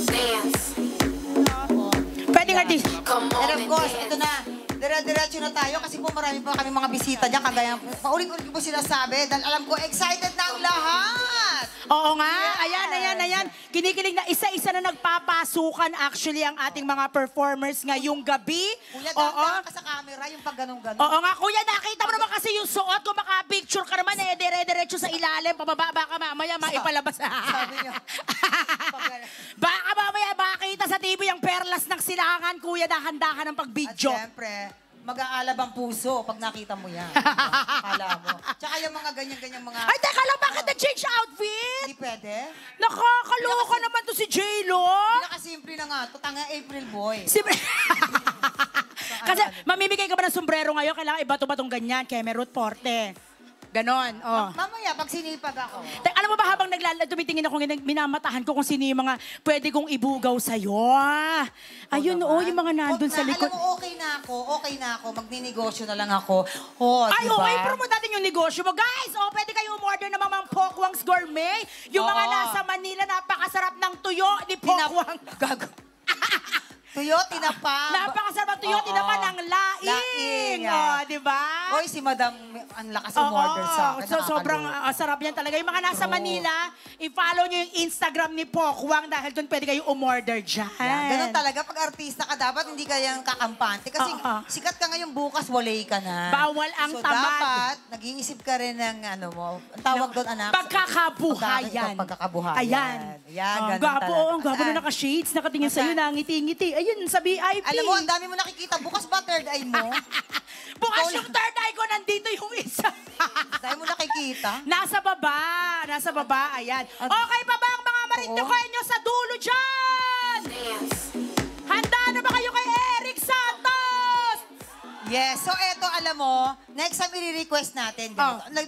S1: Dance.
S3: Pwedeng artist.
S1: Come on
S2: And of
S1: and
S2: course,
S1: dance.
S2: ito na. Dire-diretso na tayo kasi po marami pa kami mga bisita dyan. Kagaya, paulit-ulit ko po sinasabi dahil alam ko excited na ang lahat.
S3: Oo nga.
S2: Yes.
S3: Ayan. Kinikilig na isa-isa na nagpapasukan actually ang ating mga performers ngayong gabi.
S2: Kuya,
S3: Oo.
S2: dahan ka sa camera, yung pag ganun-ganun.
S3: Oo nga, kuya, nakita mo naman kasi yung suot. Kung makapicture ka naman, dire-diretso sa ilalim. Pababa ka mamaya, maipalabas.
S2: Sabi niyo.
S3: Baka mamaya makita sa TV yung perlas ng silangan, kuya, dahan-dahan ng
S2: At
S3: pag-video.
S2: syempre, mag-aalab ang puso pag nakita mo yan. Kala mo. Tsaka yung mga ganyan-ganyan mga...
S3: Ay, teka lang, bakit na-change outfit?
S2: Hindi pwede.
S3: Nakakaloka naman to si J-Lo.
S2: Pinakasimple na nga. Tanga April Boy.
S3: Kasi mamimigay ka ba ng sombrero ngayon? Kailangan ibato-batong ganyan. Kay may root porte. Ganon, oh.
S2: Mamaya, pag sinipag ako.
S3: Alam mo ba habang tumitingin ako, minamatahan ko kung sino yung mga pwede kong ibugaw sa'yo. Ayun, yung mga nandun sa likod.
S2: Alam mo, okay na ako. Magninegosyo na lang ako. Oh,
S3: Ay,
S2: diba?
S3: okay, promote natin yung negosyo mo. Guys, pwede kayo umorder ng mga Pokwang's Gourmet. Yung mga nasa Manila, napakasarap ng tuyo ni Pokwang.
S2: Gago. Tuyo, tinapa.
S3: Napakasarap ang tuyo, tinapa ng laing. Di ba?
S2: Hoy, si Madam, ang lakas umorder sa akin.
S3: Sobrang sarap yan talaga. Yung mga nasa Manila, i-follow nyo yung Instagram ni Pokwang dahil doon pwede kayo umorder dyan.
S2: Ganun talaga. Pag artista ka, dapat hindi ka yung kakampante. Kasi sikat ka ngayon bukas, walay ka na.
S3: Bawal ang
S2: so,
S3: tamad.
S2: dapat, nag-iisip ka rin ng ano mo. Ang tawag doon, anak.
S3: Pagkakabuhayan.
S2: Pagkakabuhayan.
S3: Ayan.
S2: Ganun
S3: Gwapo,
S2: talaga.
S3: ang gwapo na naka-shades. Nakatingin sa'yo, nangiti-ngiti. Ayun, sa VIP.
S2: Alam mo, ang dami mo nakikita. Bukas ba third eye mo?
S3: Bukas yung third eye ko, nandito yung isa.
S2: Dahil mo nakikita?
S3: Nasa baba, ayan. Okay pa ba ang mga marindukoy nyo sa dulo dyan? Handa na ba kayo kay Eric Santos?
S2: Yes. So, eto, alam mo, next time i-request natin. Di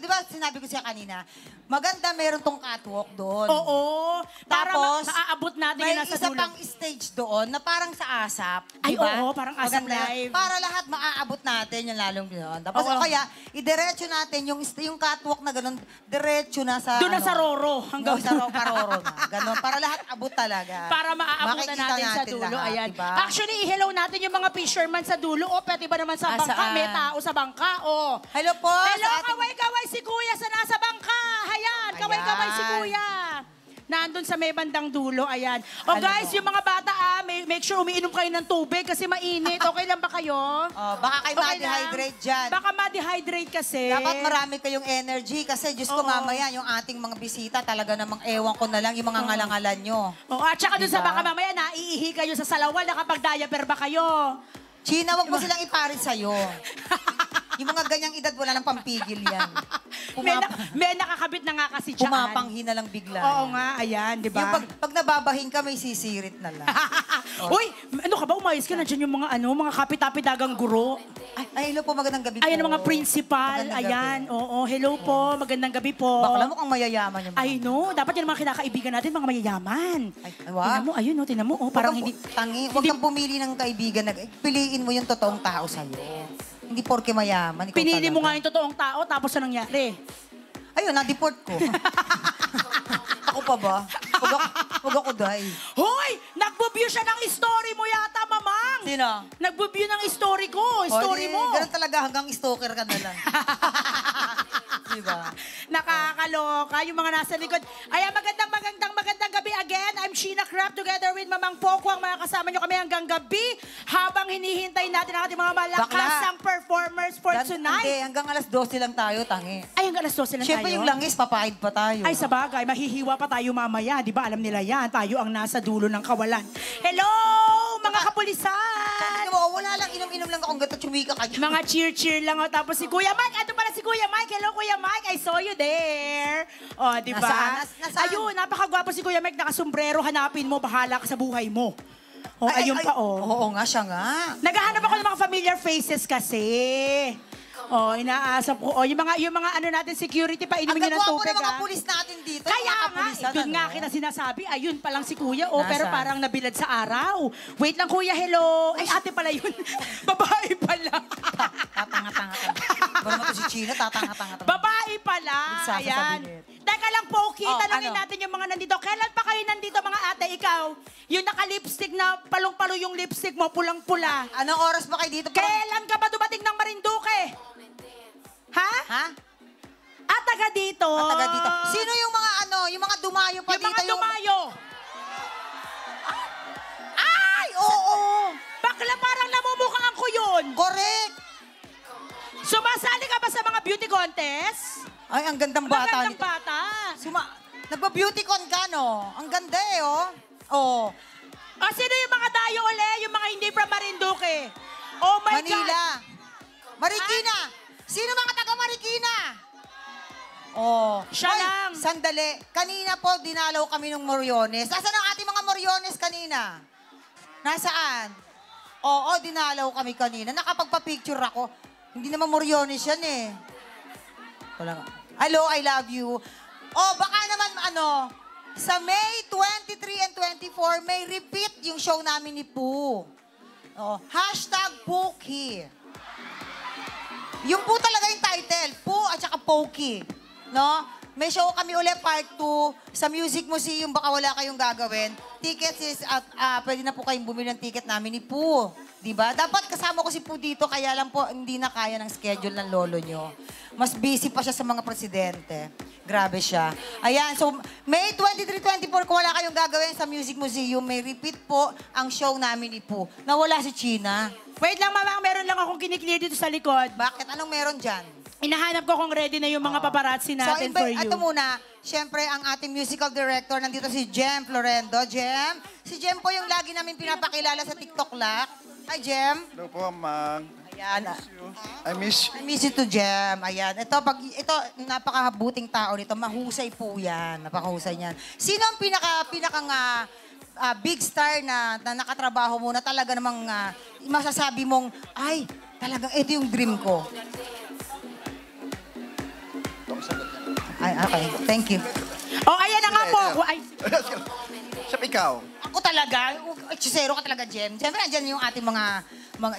S2: ba, sinabi ko siya kanina, maganda meron tong catwalk doon.
S3: Oo. Para
S2: Tapos,
S3: maaabot natin yung nasa
S2: may isa
S3: dulo.
S2: pang stage doon na parang sa ASAP.
S3: Ay,
S2: diba?
S3: oo, parang ASAP
S2: Maganda yan.
S3: live.
S2: Para lahat maaabot natin yung lalong yun. Tapos
S3: Oo.
S2: kaya, idiretso natin yung catwalk na ganun, diretso na sa...
S3: Doon na sa Roro. Hanggang
S2: sa Paroro na. Ganun. Para lahat abot talaga.
S3: Para maaabutan
S2: Makikita
S3: natin sa dulo.
S2: lahat,
S3: Ayan.
S2: diba?
S3: Actually, i-hello natin yung mga fisherman sa dulo. Pwede ba naman sa bangka?
S2: Saan?
S3: May tao sa bangka.
S2: Hello po.
S3: Hello,
S2: sa ating-
S3: kaway-kaway si Kuya sa nasa bangka. Ayan, kaway-kaway si
S2: Ayan.
S3: Kuya. Nandun sa may bandang dulo, ayan.
S2: Alam
S3: Guys,
S2: mo.
S3: yung mga bata, make sure umiinom kayo ng tubig kasi mainit. Okay lang ba kayo?
S2: Baka kayo
S3: Okay lang?
S2: ma-dehydrate dyan.
S3: Baka ma-dehydrate kasi.
S2: Dapat marami kayong energy kasi Diyos ko
S3: Oo.
S2: mamaya yung ating mga bisita talaga namang ewan ko na lang yung mga ngalangalan nyo.
S3: At saka dun sa
S2: Diba?
S3: baka mamaya, naiihi kayo sa salawal, nakapag-diaper ba kayo?
S2: China, wag mo silang iparit sa'yo. Yung mga ganyang edad, wala nang pampigil yan.
S3: May nakakabit na nga kasi dyan.
S2: Pumapanghi na lang bigla.
S3: Oo nga, ayan, di ba?
S2: Yung pag nababahin ka, may sisirit na lang.
S3: Uy, ano ka ba? Umayos ka na dyan yung mga kapit-apit dagang guro.
S2: Ay, hello po, magandang gabi po.
S3: Ayan ang mga principal.
S2: Magandang
S3: Ayan,
S2: gabi.
S3: oo. Hello po, magandang gabi po.
S2: Bakla mo kung mayayaman yung mga.
S3: I know. Dapat yan ang mga kinakaibigan natin, mga mayayaman.
S2: Ay, wow.
S3: Tingnan mo, ayun, tingnan mo. Parang hindi...
S2: Huwag kang pumili ng kaibigan. Piliin mo yung totoong tao sa'yo. Hindi porke mayaman. Ikaw
S3: Pinili mo nga
S2: talaga.
S3: yung totoong tao, tapos ano nangyari?
S2: Ayun, na-deport ko. Ako pa ba? Huwag ako dahi.
S3: Hoy! Nagbo-view siya ng story mo yata, mamang!
S2: Sino?
S3: Nagbo-view ng story ko, story mo.
S2: Ganun talaga, hanggang stalker ka na lang. Diba?
S3: Nakakaloka yung mga nasa likod. Ayan, magandang gabi again. I'm Sheena Craft together with Mamang Pokwang. Mga kasama nyo kami hanggang gabi habang hinihintay natin ang ating mga malakasang performers for tonight.
S2: Hindi, hanggang alas 12 lang tayo, tangi.
S3: Ay, hanggang alas 12 lang
S2: Siyempre
S3: tayo.
S2: yung langis, papahid pa tayo.
S3: Ay, sa bagay, mahihiwa pa tayo mamaya. Di ba, alam nila yan. Tayo ang nasa dulo ng kawalan. Hello, mga kapulisan!
S2: Wala lang, inom-inom lang akong gato, chumika ka.
S3: Mga cheer-cheer lang. Tapos si Kuya Mike, ando pala si Kuya Mike. Hello, Kuya Mike. I saw you there. O, di ba?
S2: Nasaan?
S3: Ayun, napakagwapo si Kuya Mike. Nakasombrero, hanapin mo. Bahala ka sa buhay mo. O, ayun pa, o.
S2: Oo nga, siya nga.
S3: Naghahanap ako ng mga familiar faces kasi. O, inaasap ko. O, yung mga ano natin, security pa, inumin nyo ng tubig,
S2: Ang mga
S3: ha?
S2: pulis natin dito.
S3: Kaya
S2: mga
S3: nga,
S2: kapulisan,
S3: doon nga
S2: ano?
S3: kita sinasabi, ayun pa lang si Kuya, oh, pero
S2: Nasaan?
S3: parang nabilad sa araw. Wait lang, Kuya, hello. Ay, ate pala yun. Babae pala.
S2: Tatanga-tanga. Wala mo to si China, tatanga-tanga.
S3: Babae pala.
S2: Magsasa sa
S3: Ayan.
S2: bilit.
S3: Teka lang, Poki,
S2: Oh,
S3: tanungin
S2: ano?
S3: natin yung mga nandito. Kailan pa kayo nandito, mga ate? Ikaw, yung naka-lipstick na palong-palo yung lipstick mo, pulang-pula.
S2: Anong oras ba kayo dito?
S3: Kailan ka ba dumating ng Marinduque? Ha?
S2: Ha?
S3: At taga dito.
S2: Taga dito. Sino yung mga yung mga dumayo pa
S3: Yung
S2: dito?
S3: mga dumayo.
S2: Ay, oo.
S3: Bakla parang namumukhaan ko yun.
S2: Correct.
S3: Sumasali ka ba sa mga beauty contest?
S2: Ay, ang gandang bata.
S3: Magandang
S2: nito.
S3: bata.
S2: Nagpa-beauty con ka, no? Ang ganda eh, oh. Oh.
S3: O, sino yung mga dayo uli? Yung mga hindi from Marinduque? Oh my
S2: Manila.
S3: God.
S2: Marikina. Sino mga taga Marikina? Oh.
S3: Siya
S2: Hoy,
S3: lang.
S2: Sandali. Kanina po, dinalaw kami ng Moriones. Nasaan ang ating mga Moriones kanina? Nasaan? Oo, dinalaw kami kanina. Nakapagpa-picture ako. Hindi naman Moriones yan eh. Wala. Hello, I love you. Oh, baka naman sa May 23 and 24, may repeat yung show namin ni Poo. Oh, #Pokey. Yung po talaga yung title, Poo at saka Pokey. No? May show kami ulit, part 2. Sa Music Museum, baka wala kayong gagawin. Tickets is, pwede na po kayong bumili ng ticket namin ni Poo. Diba? Dapat kasama ko si Poo dito, kaya lang po hindi na kaya ng schedule ng lolo nyo. Mas busy pa siya sa mga presidente. Grabe siya. Ayan, so May 23-24, kung wala kayong gagawin sa Music Museum, may repeat po ang show namin ni Poo. Nawala si China.
S3: Wait lang, Mama, meron lang akong kiniklear dito sa likod.
S2: Bakit? Anong meron dyan?
S3: Hinahanap ko kung ready na yung mga paparazzi natin for you.
S2: Ito muna, syempre ang ating musical director, nandito si Jem Florendo. Jem, si Jem po yung lagi namin pinapakilala sa TikTok Lak. Hi, Jem.
S9: Hello po, Mang.
S2: Ayan.
S9: I miss
S2: I miss you to Jem. Ayan. Ito, napakabuting tao nito. Mahusay po yan. Napakahusay niyan. Sino ang pinakang big star na nakatrabaho mo na talaga namang masasabi mong, ay, talagang ito yung dream ko? Ay, okay. Thank you.
S3: Oh, ayan na nga po. Ay,
S9: Siyempre ikaw.
S2: Ako talaga, chisero ka talaga, Jem. Siyempre, andyan yung ating mga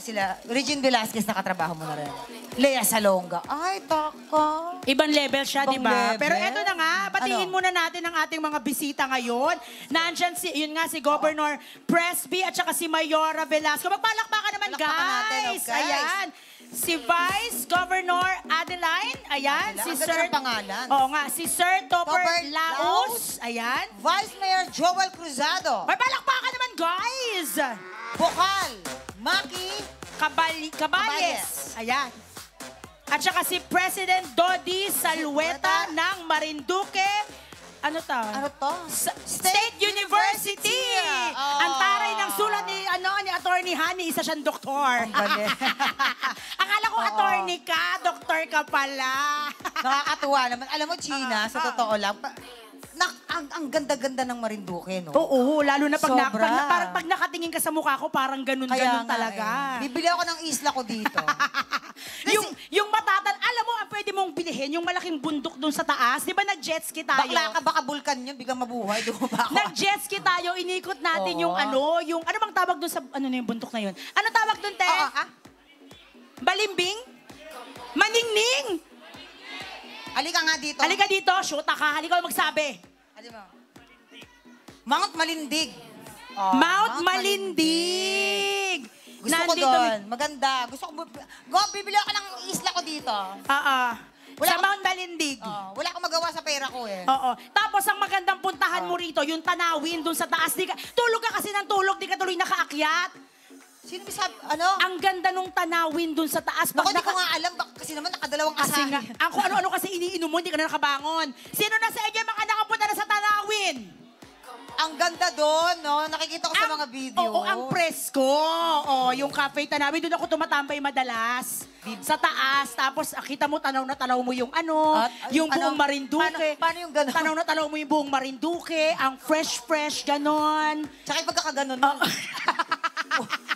S2: sila. Regine Velasquez, nakatrabaho mo na rin. Lea Salonga. Ay, taka.
S3: ibang level siya, di
S2: Ibang
S3: ba?
S2: level?
S3: Pero eto na nga, batiin
S2: Ano?
S3: muna natin ang ating mga bisita ngayon. Nandyan yun nga, si Governor Presby at saka si Mayora Velasco. Magpalakpakan naman,
S2: Palakpakan natin,
S3: guys.
S2: okay.
S3: Ayan. Si Vice Governor Adeline. Ayan.
S2: Ang
S3: Si
S2: ganda
S3: Sir...
S2: ng pangalan.
S3: Oo nga. Si Sir Topper
S2: Topper
S3: Laos. Ayan.
S2: Vice Mayor Joel Cruzado.
S3: May palakpakan naman, guys.
S2: Bokal. Maki.
S3: Caballes. Ayan. At saka si President Dodi Salueta ng Marinduque. Ano to?
S2: Ano to?
S3: State University.
S2: Oh.
S3: Ang taray ng sulat ni Attorney Honey, isa siyang doktor.
S2: Ang galing.
S3: Akala ko attorney ka, doktor ka pala.
S2: Nakakatuwa naman. Alam mo, Gina, sa totoo lang, ang ganda-ganda ng Marinduque, no?
S3: Oo, lalo na pag,
S2: Sobra.
S3: parang pag nakatingin ka sa mukha ko, parang ganun-ganun talaga.
S2: Bibili ako ng isla ko dito.
S3: yung matatan, alam mo, ang pwede mong bilhin, yung malaking bundok dun sa taas. Di ba nag-jet ski tayo?
S2: Bakla ka, baka vulkan yun, biglang mabuhay. Doon ba ako?
S3: Nag-jet ski tayo, inikot natin
S2: Oo.
S3: yung ano bang tawag dun sa, ano na yung bundok na yun? Ano tawag dun, te? Balimbing? Maningning?
S2: Halika nga dito.
S3: Halika dito, shoot ka. Halika magsabi.
S2: Mount Malindig.
S3: Mount Malindig.
S2: Gusto ko doon. Maganda. Gusto ko, bibili ako ng isla ko dito.
S3: Sa Mount Malindig.
S2: Wala akong magawa sa pera ko eh.
S3: Oo. Tapos ang magandang puntahan mo rito, yung tanawin dun sa taas. Tulog ka kasi ng tulog, di ka tuloy nakaakyat.
S2: Sino sabi, ano?
S3: Ang ganda nung tanawin dun sa taas.
S2: Naku, hindi ko nga alam. Kasi naman nakadalawang
S3: Kasi
S2: asahin.
S3: nga, ang kung ano-ano kasi iniinom mo, hindi ka na nakabangon. Sino na sa inyo mga nakapunta na sa tanawin?
S2: Ang ganda doon, no? Nakikita ko sa mga video.
S3: Oo, ang presko. Yung cafe tanawin, doon ako tumatambay madalas. Sa taas, tapos kita mo, tanaw na tanaw mo yung yung buong Marinduque.
S2: Paano yung gano'n?
S3: Tanaw na tanaw mo yung buong Marinduque, ang fresh, ganon.
S2: Tsaka yung pagkakaganon mo.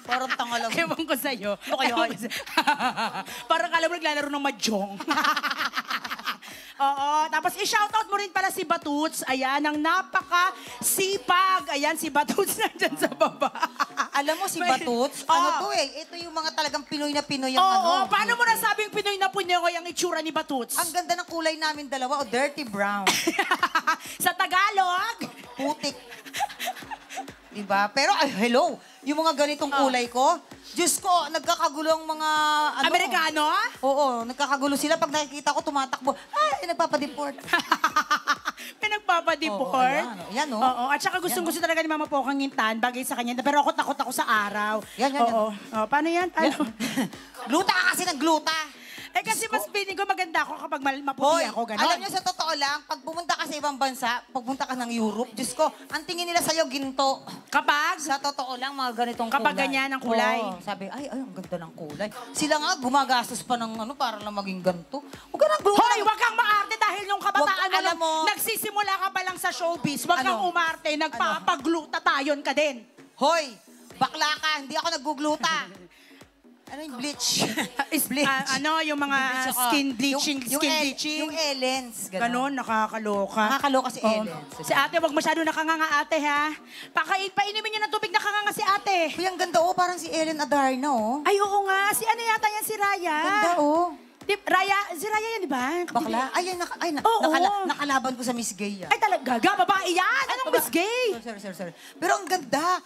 S2: Parang tanga lang.
S3: Ewan ko sa'yo. Parang alam mo, naglalaro ng mahjong. Oo. Tapos i-shoutout mo rin pala si Batuts. Ayan, ang napaka-sipag. Ayan, si Batuts nandyan sa baba.
S2: Alam mo si Batuts, ano to eh, ito yung mga talagang Pinoy na Pinoy ang
S3: Oo, paano mo nasabing Pinoy na Pinoy ang itsura ni Batuts?
S2: Ang ganda ng kulay namin dalawa, dirty brown.
S3: Sa Tagalog?
S2: Putik. Diba? Pero, hello, yung mga ganitong kulay ko, Diyos ko, nagkakagulo ang mga...
S3: Amerikano?
S2: Oo, nagkakagulo sila. Pag nakikita ko, tumatakbo. Ay, nagpapadeport.
S3: May nagpapadeport?
S2: Yan, o.
S3: Oo, at saka gustong-gusto talaga ni Mama Pokang Intan, bagay sa kanya. Pero ako takot ako sa araw.
S2: Yan.
S3: Oo. Paano yan? Ano?
S2: Gluta ka kasi ng gluta.
S3: Eh kasi mas feeling ko maganda ako kapag maputi ako, gano'n.
S2: Alam niyo sa totoo lang, pag pumunta ka sa ibang bansa, pagpunta ka ng Europe, Diyos ko, ang tingin nila sa'yo ginto.
S3: Kapag?
S2: Sa totoo lang, mga ganitong
S3: Kapag
S2: kulay.
S3: ganyan ang kulay.
S2: Oo, sabi, ay, ang ganda ng kulay. Sila nga, gumagastos pa ng para lang maging ganito. Huwag ka nang gluta.
S3: Hoy, wag kang maarte dahil nung kabataan
S2: Wag, alam mo,
S3: nagsisimula ka pa lang sa showbiz. Wag kang umarte, nagpapagluta tayon ka din.
S2: Hoy, bakla ka, hindi ako naggugluta. Ano yung bleach? Bleach.
S3: Yung mga
S2: Bleach ako.
S3: skin bleaching,
S2: Yung
S3: skin bleaching.
S2: Yung Ellens.
S3: Ganon, nakakaloka.
S2: Nakakaloka si
S3: Oo.
S2: Ellens.
S3: Si ate, wag masyado nakanganga ate, ha? Painimin niyo ng tubig nakanganga si ate.
S2: Uy, ang ganda parang si Ellen Adarna
S3: Ay, oo nga. Si ano yata yan, si Raya?
S2: Ganda
S3: Si Raya yan, di ba?
S2: Bakla?
S3: Oo.
S2: Nakalaban ko sa Miss Gay yan.
S3: Ay, talaga? Babae yan? Anong Miss Gay?
S2: Sorry. Pero ang ganda.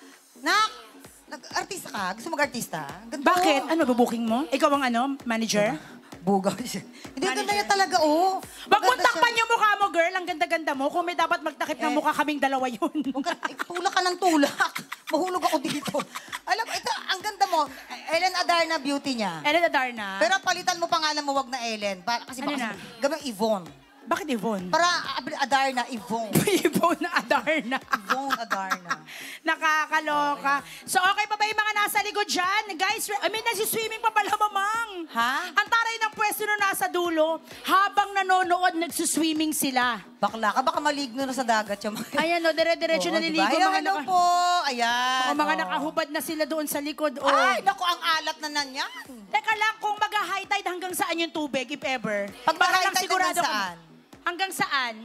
S2: Nag-artista ka? Gusto mag-artista? Ganda.
S3: Bakit? Ano, babuking mo? Ikaw ang manager?
S2: Bugaw siya. Hindi, ang ganda niya talaga,
S3: Wag mong takpan yung mukha mo, girl. Ang ganda-ganda mo. Kung may dapat magtakip ng mukha, kaming dalawa yun.
S2: Tulak ka ng tulak. Mahulog ako dito. Alam mo, ito, ang ganda mo. Ellen Adarna beauty niya.
S3: Ellen Adarna.
S2: Pero palitan mo pangalan mo, wag na Ellen. Kasi
S3: Ano na?
S2: gamang Yvonne.
S3: Bakit Yvonne?
S2: Para Adarna, Yvonne.
S3: Yvonne Adarna.
S2: Yvonne Adarna.
S3: Nakakaloka. So, okay pa ba yung mga nasa likod dyan? Guys, nagsiswimming pa pala, mamang.
S2: Ha?
S3: Ang taray ng pwesto na nasa dulo, habang nanonood, nagsuswimming sila.
S2: Bakla ka, baka maligno na sa dagat yung mga...
S3: Ayan, dire-diretso naliligo.
S2: Diba? Hello po. Ayan.
S3: Mga nakahubad na sila doon sa likod.
S2: Ay, naku, ang alat na nanyan.
S3: Teka lang, kung mag-high tide, hanggang saan yung tubig, if ever?
S2: Pag
S3: Para
S2: mag-high
S3: lang
S2: tide,
S3: sigurado
S2: hanggang
S3: kung-
S2: saan?
S3: Hanggang saan?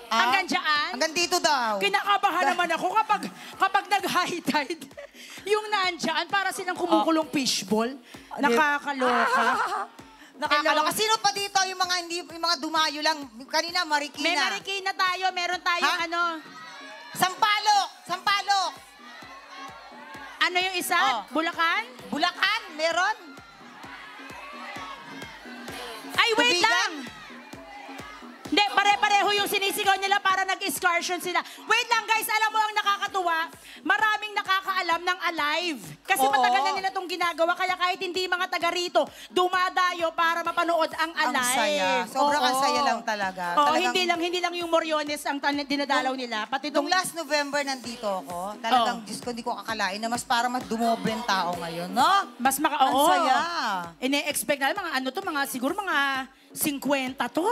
S3: Hanggang dyan?
S2: Hanggang dito daw.
S3: Kinakabahan naman ako kapag nag-high tide. Yung nandyan, para silang kumukulong fishball. Nakakaloka.
S2: Nakakaloka. Sino pa dito yung mga dumayo lang? Kanina, Marikina.
S3: May Marikina tayo, meron tayong
S2: Sampalok! Sampalok!
S3: Ano yung isa? Bulacan?
S2: Bulacan, meron?
S3: Ay, wait
S2: Tubigan?
S3: lang! Hindi, pare-pareho yung sinisigaw nila para nag-excursion sila. Wait lang guys, alam mo ang nakakatuwa? Maraming nakakaalam ng Alive. Kasi
S2: Oo.
S3: matagal na nila itong ginagawa. Kaya kahit hindi mga taga rito, dumadayo para mapanood ang
S2: Ang
S3: Alive.
S2: saya. Sobrang
S3: Oo.
S2: ang saya lang talaga.
S3: Oo,
S2: Talagang-
S3: hindi lang yung Moriones ang dinadalaw nila. Pati
S2: Nung
S3: itong
S2: last November nandito ako, talagang, Diyos ko, hindi ko akalain na mas para mas dumoble ang tao ngayon, no?
S3: mas
S2: Ang
S3: oo.
S2: saya.
S3: Ine-expect natin siguro mga 50 to.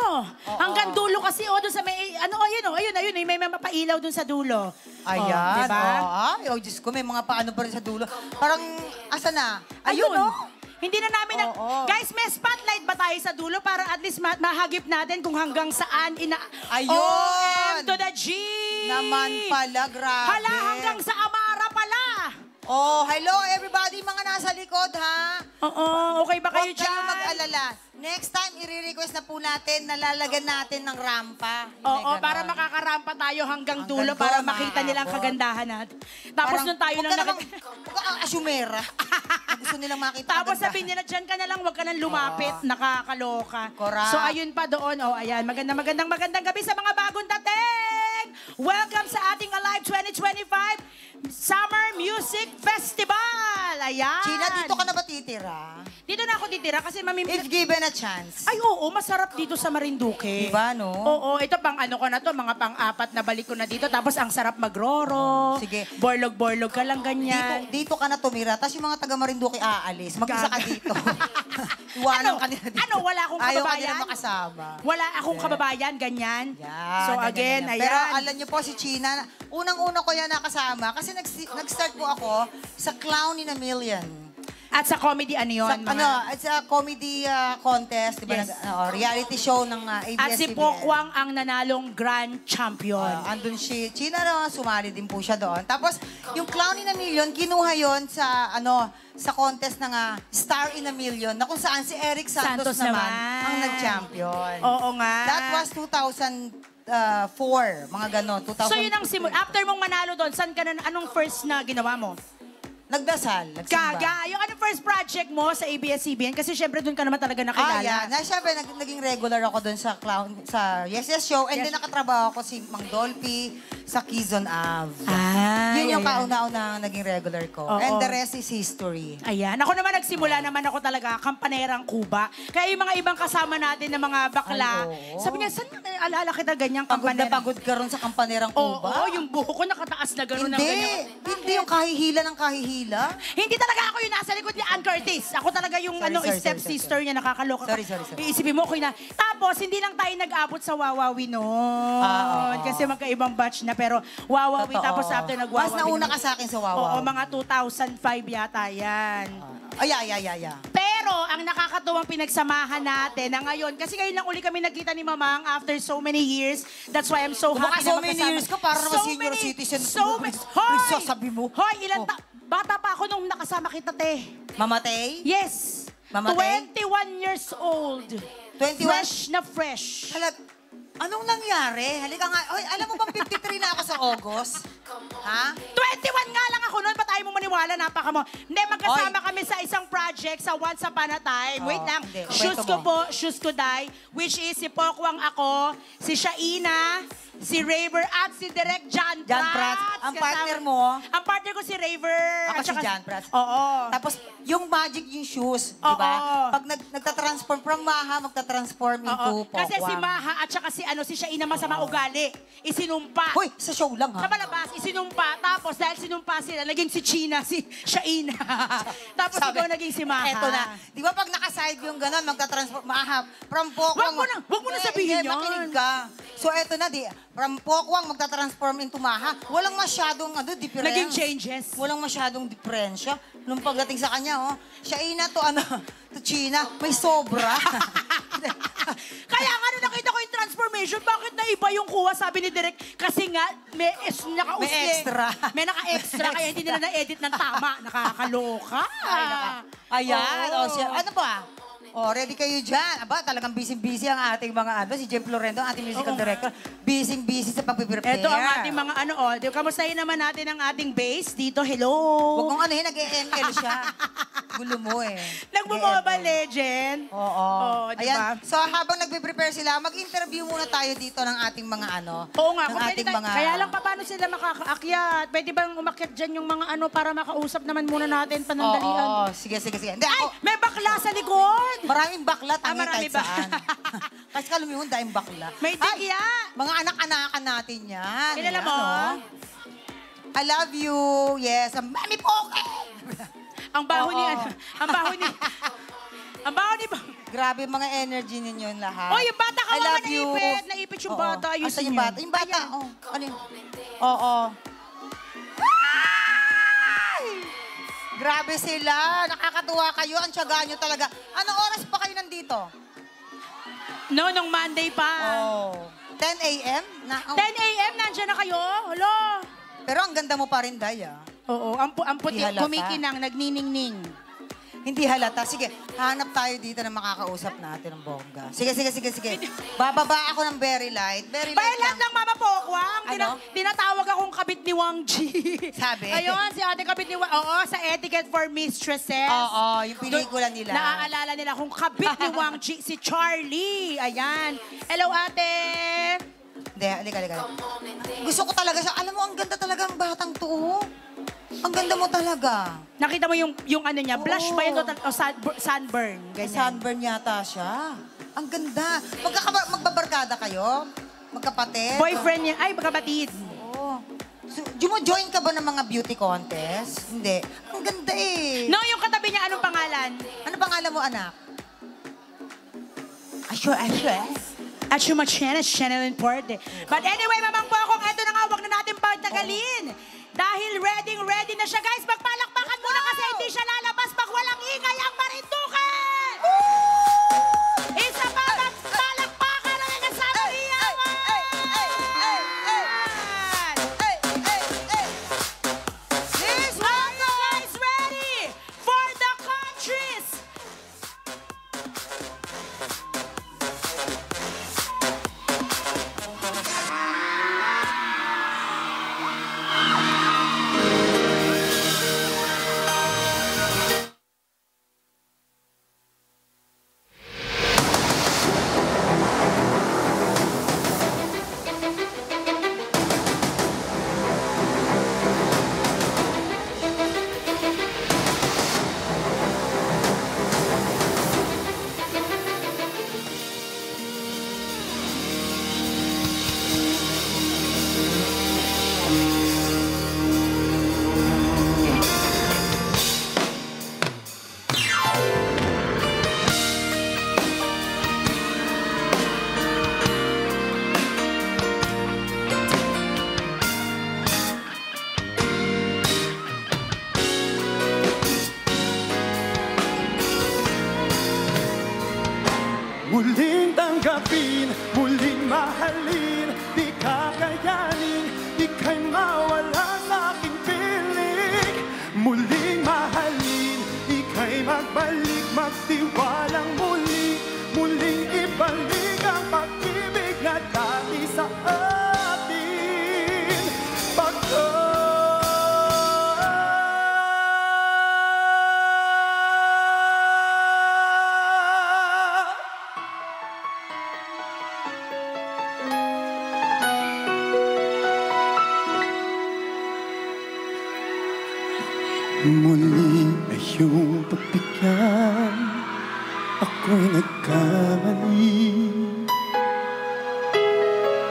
S3: Hanggang dulo kasi, doon sa may, ayun, may mapailaw doon sa dulo.
S2: Ayan.
S3: Diba?
S2: Ay, Diyos ko, may mga paano pa rin sa dulo. Parang, asa na?
S3: Ayun.
S2: Ayun, no?
S3: Hindi na namin
S2: Oo.
S3: Guys, may spotlight ba tayo sa dulo para at least mahagip natin kung hanggang saan
S2: Ayun.
S3: OM to the G!
S2: Naman pala, grabe.
S3: Hala, hanggang sa Amara pala!
S2: Oh, hello everybody, mga nasa likod, ha?
S3: Oo, okay ba kayo
S2: Huwag
S3: dyan?
S2: kayong mag-alala. Next time, i-request na po natin, nalalagyan natin ng rampa.
S3: Oo,
S2: May
S3: para
S2: ganon.
S3: makakarampa tayo hanggang
S2: Hanggang
S3: dulo para
S2: doon,
S3: makita nila ang
S2: maabot.
S3: kagandahan natin. Tapos nung tayo
S2: huwag
S3: lang
S2: ka
S3: nakita...
S2: Huwag kang asumera. Gusto nilang makita ang
S3: Tapos
S2: kagandahan.
S3: sabihin nila, dyan ka na lang, huwag ka nang lumapit. Nakakaloka.
S2: Correct.
S3: So ayun pa doon. Ayan. Magandang gabi sa mga bagong dating. Welcome sa ating Alive 2025 Summer Music Festival. Ayan.
S2: Gina, dito ka na ba titira?
S3: Dito na ako titira kasi
S2: If given a chance.
S3: Ay, oo, masarap dito sa Marinduque.
S2: Diba, no?
S3: Oo, ito pang ko na to, mga pang-apat na balik ko na dito. Tapos ang sarap magroro.
S2: Sige.
S3: Borlog-borlog ka lang ganyan.
S2: Dito ka na tumira, tapos yung mga taga Marinduque aalis. Mag-isa ka dito. Iwanan ka nila dito.
S3: Wala akong
S2: Ayaw ka
S3: kababayan?
S2: nila makasama.
S3: Wala akong kababayan, ganyan.
S2: Yan,
S3: So
S2: ganyan,
S3: again,
S2: ganyan.
S3: ayan.
S2: Pero alam niyo po si China, unang-una ko yan nakasama kasi nag-start po ako sa Clown in a Million.
S3: At sa comedy, ano yun?
S2: It's a comedy contest, diba?
S3: Yes.
S2: Reality show ng ABS-CBN.
S3: At si Pokwang ang nanalong grand champion.
S2: Andun si China, no? Sumali din po siya doon. Tapos, yung Clown in a Million, kinuha yon sa, sa contest ng Star in a Million, na kung saan si Eric Santos naman ang nag-champion.
S3: Oo nga.
S2: That was 2004, mga ganon. 2000.
S3: So yun ang after mong manalo doon, anong first na ginawa mo?
S2: Nagdasal, nagsimba.
S3: Gaga, yung anong first project mo sa ABS-CBN? Kasi syempre doon ka naman talaga nakilala.
S2: Yeah. Siyempre, naging regular ako doon sa Yes Yes Show. And then nakatrabaho ako si Mang Dolphy sa Quezon Ave. Yun yung kauna-una naging regular ko.
S3: Oo.
S2: And the rest is history.
S3: Ayan. Ako naman nagsimula naman ako talaga, kampanerang Kuba. Kaya yung mga ibang kasama natin na mga bakla,
S2: Ay, oo.
S3: sabi niya, saan alala kita ganyang
S2: Pagod na
S3: kampanerang?
S2: pagod ka ron sa kampanerang Cuba.
S3: Oo, yung buho ko nakataas na gano'n ng ganyan.
S2: Hindi yung kahihila ng kahihila.
S3: Hindi talaga ako yung nasa likod ni Ann Curtis. please. Ako talaga yung
S2: Sorry,
S3: stepsister niya, nakakaloka.
S2: Sorry.
S3: Iisipin mo ko na. Tapos, hindi lang tayo nag-abot sa Wawawi noon. Kasi magkaibang batch na, pero Wawawi.
S2: Totoo.
S3: Tapos after nag-Wawawi.
S2: Mas nauna ka sa akin sa Wawawi.
S3: Oo, mga 2005 yata yan.
S2: Ay.
S3: Pero, ang nakakatuwang pinagsamahan natin na ngayon, kasi ngayon lang uli kami nagkita ni Mamang after so many years. That's why I'm so happy
S2: Baka so
S3: na
S2: many
S3: magkasama.
S2: years ka, para naman senior citizen.
S3: Hoy!
S2: Nagsasabi mo.
S3: Hoy, bata pa ako nung nakasama kita, te.
S2: Mamatay?
S3: Yes.
S2: Mamatay?
S3: 21 years old.
S2: 21?
S3: Fresh na fresh.
S2: Anong nangyari? Halika nga. Oy, alam mo bang 53 na ako sa August? Ha?
S3: 21 nga lang ako noon. Ba't ayaw mo maniwala? Napaka mo. Hindi, magkasama kami sa isang project sa Once Upon a Time. Wait lang.
S2: hindi.
S3: Shoes
S2: Kwento
S3: ko
S2: mo.
S3: po, Shoes ko die. Which is si Pokwang ako, si Shaina, si Raver at si Direk John
S2: John Prats. Ang partner mo?
S3: Ang partner ko si Raver.
S2: Ako
S3: at
S2: si
S3: saka
S2: John Prats.
S3: Oo.
S2: Tapos, yung magic yung shoes, di ba?
S3: Oo.
S2: Pag nagtatransform from Maha, magtatransform into
S3: Oo. Kasi si
S2: Pokwang.
S3: Maha at saka si Shaina masama ugali. Isinumpa.
S2: Hoy, sa show lang
S3: Sa
S2: ha?
S3: malabas, isinumpa. Tapos dahil sinumpa sila, naging si China, si Shaina. Tapos ikaw naging si Maha.
S2: Eto na. Di ba pag nakaside yung gano'n, magtatransform, Maha, from Pokwang.
S3: Wag mo na sabihin yun.
S2: Makinig ka. So eto na, from Pokwang, magtatransform into Maha. Walang masyadong difference.
S3: Naging changes.
S2: Walang masyadong diferensya. Nung pagdating sa kanya, Shaina to to China, may sobra.
S3: Kaya nga nung nakita ko yung transformation, bakit naiba yung kuha, sabi ni Direk? Kasi nga, may
S2: extra.
S3: May naka-extra, kaya hindi nila na-edit ng tama. Nakakaloka.
S2: Ayan.
S3: Oo.
S2: Ano ba? Ready kayo dyan. Aba, talagang busy-busy ang ating mga si Jem Florendo, ang ating musical director. Busy-busy sa pag-prepare.
S3: Ito ang ating mga kamustahin naman natin ang ating bass dito. Hello.
S2: Huwag mong nag-ML siya. Gulo mo eh.
S3: Nagmo-Mobile Legend.
S2: Oo.
S3: Diba?
S2: Ayan. So habang nagbe-prepare sila, mag-interview muna tayo dito ng ating mga
S3: Oo nga,
S2: ng
S3: kung pwede
S2: ating mga...
S3: kaya lang paano sila makakaakyat? Pwede bang umakyat dyan yung mga para makausap naman muna natin panandalian?
S2: Oo. Sige. Hindi,
S3: Ay, may bakla sa likod!
S2: Maraming bakla, tangi
S3: marami
S2: kahit
S3: ba?
S2: saan. Kasi kalumihon, dahil bakla.
S3: May digya!
S2: Mga anak-anakan natin yan.
S3: Kilala
S2: Yan,
S3: mo?
S2: I love you. Yes, ang mami poke.
S3: Ang baho ni,
S2: Oo.
S3: ang baho ni,
S2: Grabe mga energy ninyo lahat.
S3: Oh, yung bata ka
S2: I
S3: mga
S2: love you.
S3: naipit yung
S2: Oo.
S3: bata.
S2: Asan
S3: Ayusin
S2: yung
S3: niyo.
S2: bata? Yung bata,
S3: Ayan.
S2: Ano yun? Oo. Ay! Grabe sila. Nakakatuwa kayo. Ang tiyaga nyo talaga. Anong oras pa kayo nandito?
S3: No, nung Monday pa.
S2: 10 a.m.?
S3: 10 a.m. nandiyan na kayo. Hello.
S2: Pero ang ganda mo pa rin, Daya.
S3: Oo, ang puti,
S2: Di halata.
S3: kumikinang, nagniningning.
S2: Hindi halata. Sige, hanap tayo dito na makakausap natin ng bongga. Sige. Bababa ako ng very light. Very light
S3: Bailat lang, Mama Pokwang.
S2: Ano?
S3: Tinatawag akong kabit ni Wang G.
S2: Sabi?
S3: Ayun, si ate kabit ni Wang. Oo, sa Etiquette for Mistresses.
S2: Oo, yung pelikula nila.
S3: Naaalala nila kung kabit ni Wang G, si Charlie. Ayan. Hello, ate.
S2: Hindi, halika. Gusto ko talaga siya. Alam mo, ang ganda talaga ang batang to. Oh. Ang ganda mo talaga.
S3: Nakita mo yung ano niya, blush ba yun o sunburn? Ganyan.
S2: Sunburn yata siya. Ang ganda. Magbabarkada kayo? Magkapatid?
S3: Boyfriend niya, ay, magkabatid.
S2: Oo. So, join ka ba ng mga beauty contest? Hindi. Ang ganda eh.
S3: No, yung katabi niya, anong pangalan?
S2: Ano pangalan mo, anak? Asyo.
S3: At Shumachena, Chanel and Porte. But anyway, Mamang Pokong, eto na nga, huwag na natin pagtagalin. Dahil ready na siya. Guys, magpalakpakan muna kasi hindi siya lalabas pag walang ingay ang Marinduque! Isa pa, magpalakpakan na kasama iyawan!
S2: Please,
S3: Are you guys ready for the countries?
S10: Muling tanggapin, muling mahalin, di kakayanin, ika'y mawala sa aking piling. Muling mahalin, ika'y magbalik, magtiwalang muli, muling ibalik ang pag-ibig na dati sa atin. Muli ay iyong pagbigyan, ako'y nagkamali.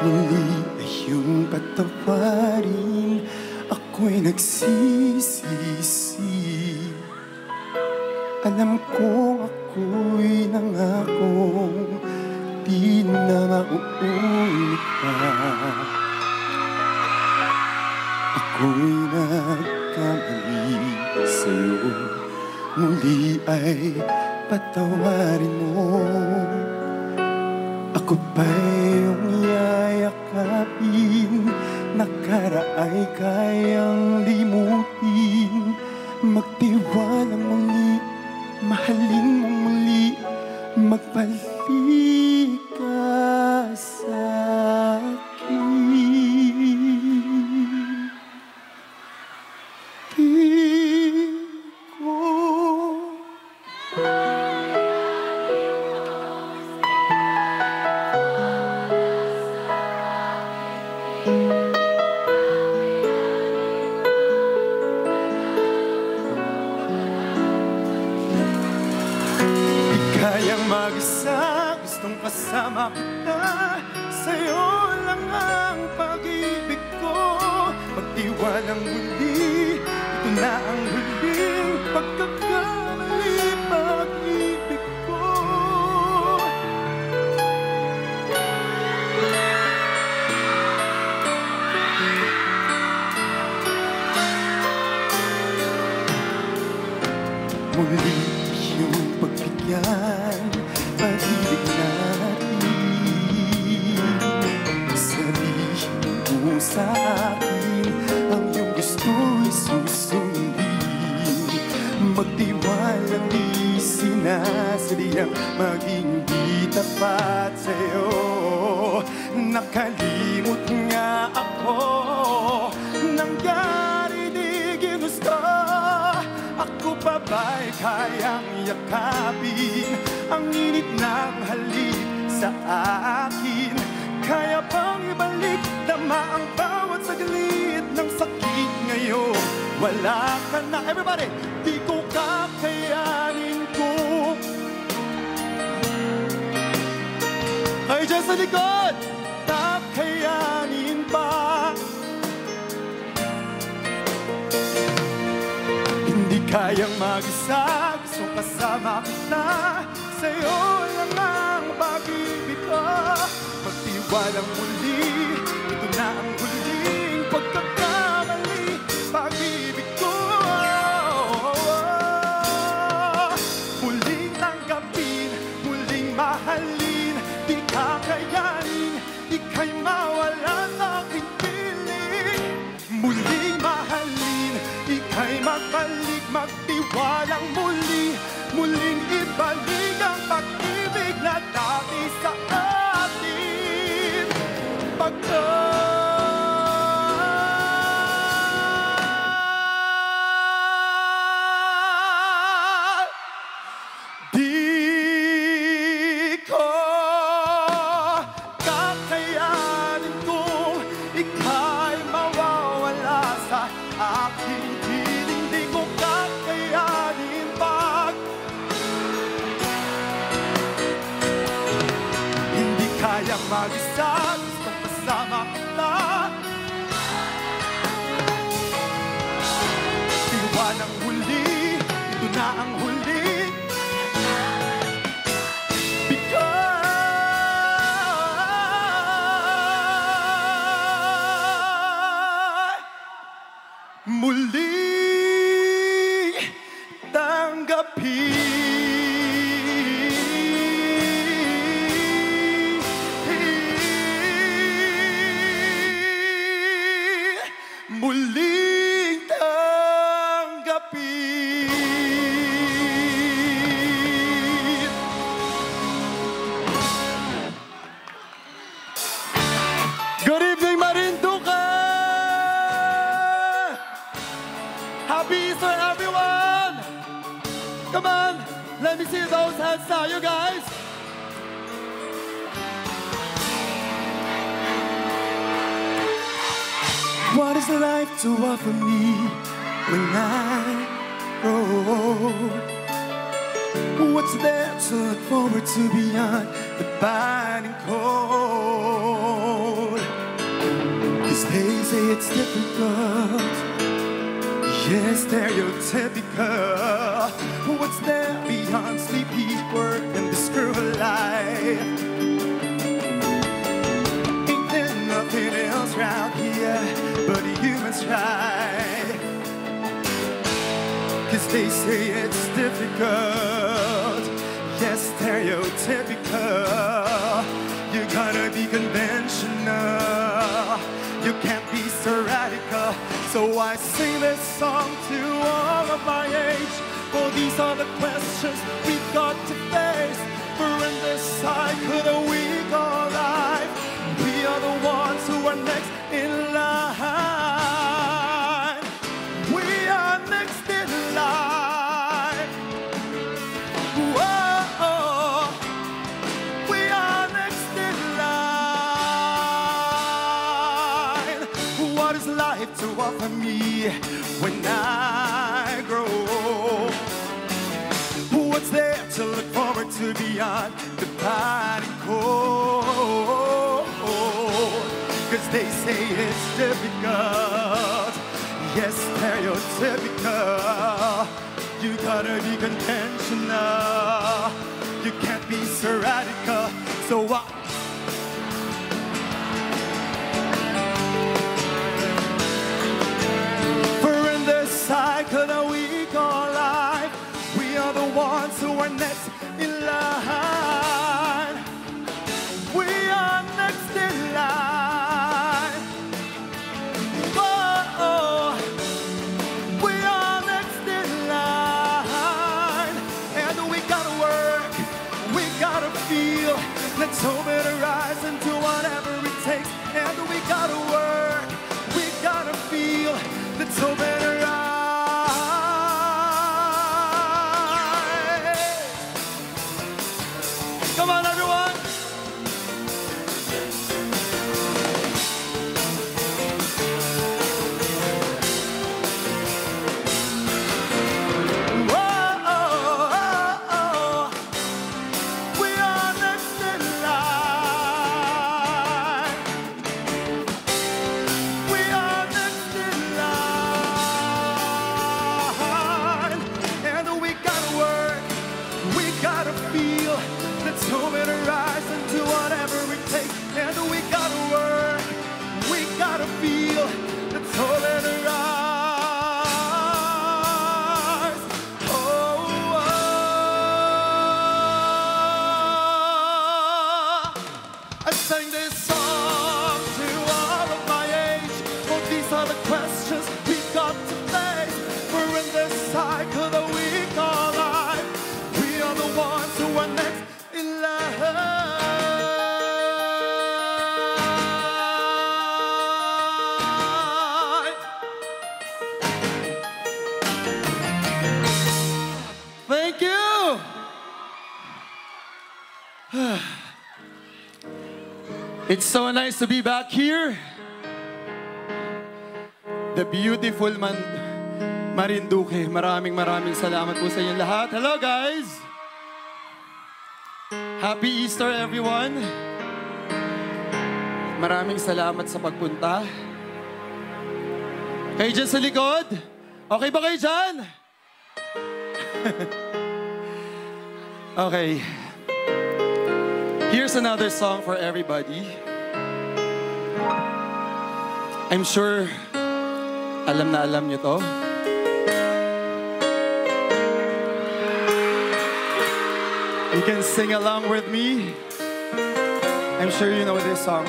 S10: Muli ay iyong patawarin, ako'y nagsisisi. Alam kong ako'y nangakong di na mauulit pa. Ako'y nagkamali sa'yo, muli ay patawarin mo. Ako ba'y iyong yayakapin, nakaraay kayang limutin. Magtiwala muli, mahalin mo muli, magbalik ka sa akin. Kayang mag-isa, gustong kasama kita. Sa'yo lang ang pag-ibig ko. Magtiwalang muli, ito na ang huling pagkakamali, pag-ibig ko. Muli yung pagbigyan, pag-ibig natin. Sabihin mo sa akin ang iyong gusto'y susundin. Magtiwalang di sinasadyang maging di tapat sa'yo. Nakalimot nga ako, nangyari di ginusto. Ako pa ba'y kayang yakapin ang init ng halik sa akin? Kaya bang ibalik tama ang bawat saglit ng sakit ngayon? Wala ka na, everybody! Di ko kakayanin kung ay dyan sa likod, kakayanin pa. Kayang mag-isa, gusto kasama kita. Sa'yo lang ang pag-ibig ko. Magtiwalang muli, ito na ang huling pagkakamali, pag-ibig ko. Muling tanggapin, muling mahalin, di kakayanin, ika'y mawala sa aking piling. Muling mahalin, ika'y magbalik, magtiwalang muli, muling ibalik ang pag-ibig na dati sa atin. Di ko kakayanin kung ika'y mawawala sa aking piling. Di ko kakayanin pag hindi kayang mag-isa, gustong kasama kita. Tiwanang huli, ito na ang huli. Muling tanggapin Let me see those hands now, you guys. What is life to offer me when I grow old? What's there to look forward to beyond the biting cold? 'Cause they say it's difficult, yes, stereotypical. What's there beyond sleepy work and this cruel life? Ain't there nothing else round here but humans try? 'Cause they say it's difficult, yes, stereotypical. You gotta be conventional, you can't be so radical. So I sing this song to all of my age, for these are the questions we've got to face. For in this cycle that we call life, we are the ones who are next in line. We are next in line. Whoa, we are next in line. What is life to offer me when I grow old? What's there to look forward to beyond the biting cold? 'Cause they say it's difficult, yes, stereotypical. You gotta be conventional, you can't be so radical. So what? For in this cycle that we call life, we are the ones who are next in line. We are next in line. Whoa, we are next in line. And we gotta work, we gotta feel. Let's hope it rise and do whatever it takes. And we gotta work, we gotta feel. Let's hope it rise. Come on, everyone. We are next in line. We are next in line. And we gotta work, we gotta feel. Let's hope it rise and do whatever it takes. And we gotta work, we gotta feel. Let's hope it rise. Oh, I sang this song to all of my age, for these are the questions we've got to face. For in this cycle that we call life, we are the ones who are next in line. Thank you. It's so nice to be back here. The beautiful Marinduque. Maraming salamat po sa inyong lahat. Hello, guys. Happy Easter, everyone. Maraming salamat sa pagpunta. Kayo dyan sa likod? Okay ba kayo dyan? Okay. Here's another song for everybody. I'm sure alam na alam niyo to. You can sing along with me. I'm sure you know this song.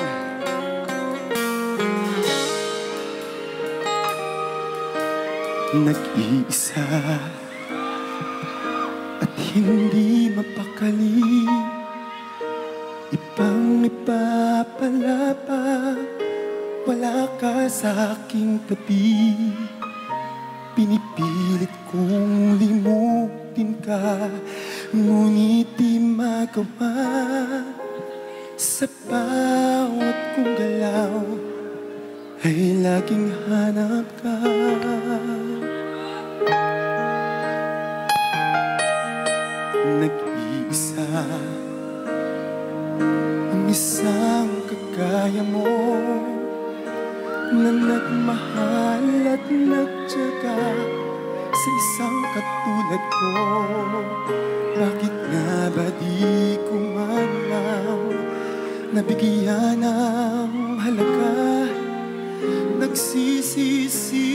S10: Nag-iisa at hindi mapakali, ibang-iba pala pa, wala ka sa aking tabi. Pinipilit kong limutin ka, ngunit di magawa. Sa bawat kong galaw ay laging hanap ka. Nag-iisa ang isang kagaya mo na nagmahal at nagtiyaga sa isang katulad ko. Bakit nga ba di ko man lang nabigyan ng halaga? Nagsisisi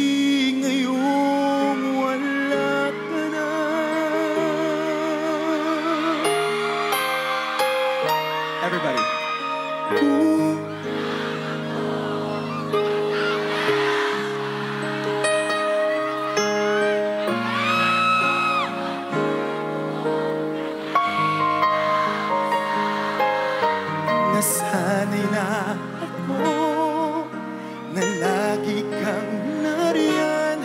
S10: ngayong wala ka na. Everybody. Nasanay na ako na lagi kang nariyan.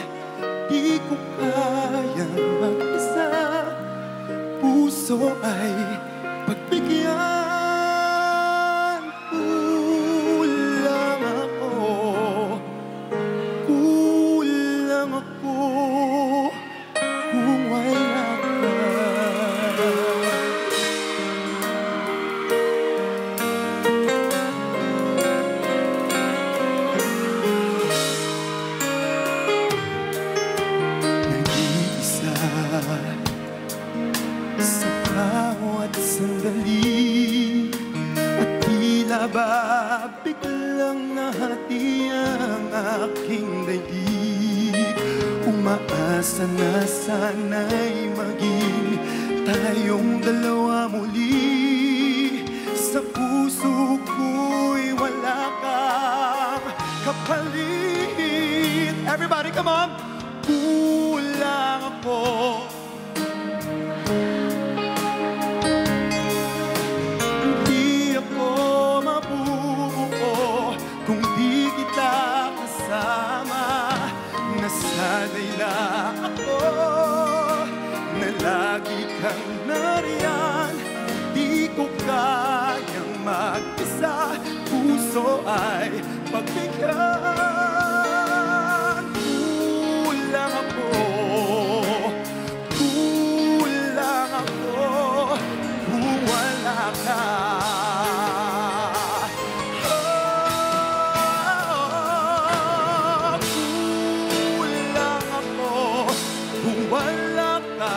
S10: Di ko kayang mag-isa, puso ay pagbigyan. Kulang ako kung wala ka. Sa bawat sandali at tila ba biglang nahati ang aking daig. Umaasa na sana'y maging tayong dalawa muli. Sa puso ko'y wala kang kapalit. Everybody, come on! Kulang ako. Hindi ako mabubuo kung di kita kasama. Nasanay na ako na lagi kang nariyan. Di ko kayang mag-isa, puso ay pagbigyan. Kulang ako kung wala ka. Kulang ako kung wala ka.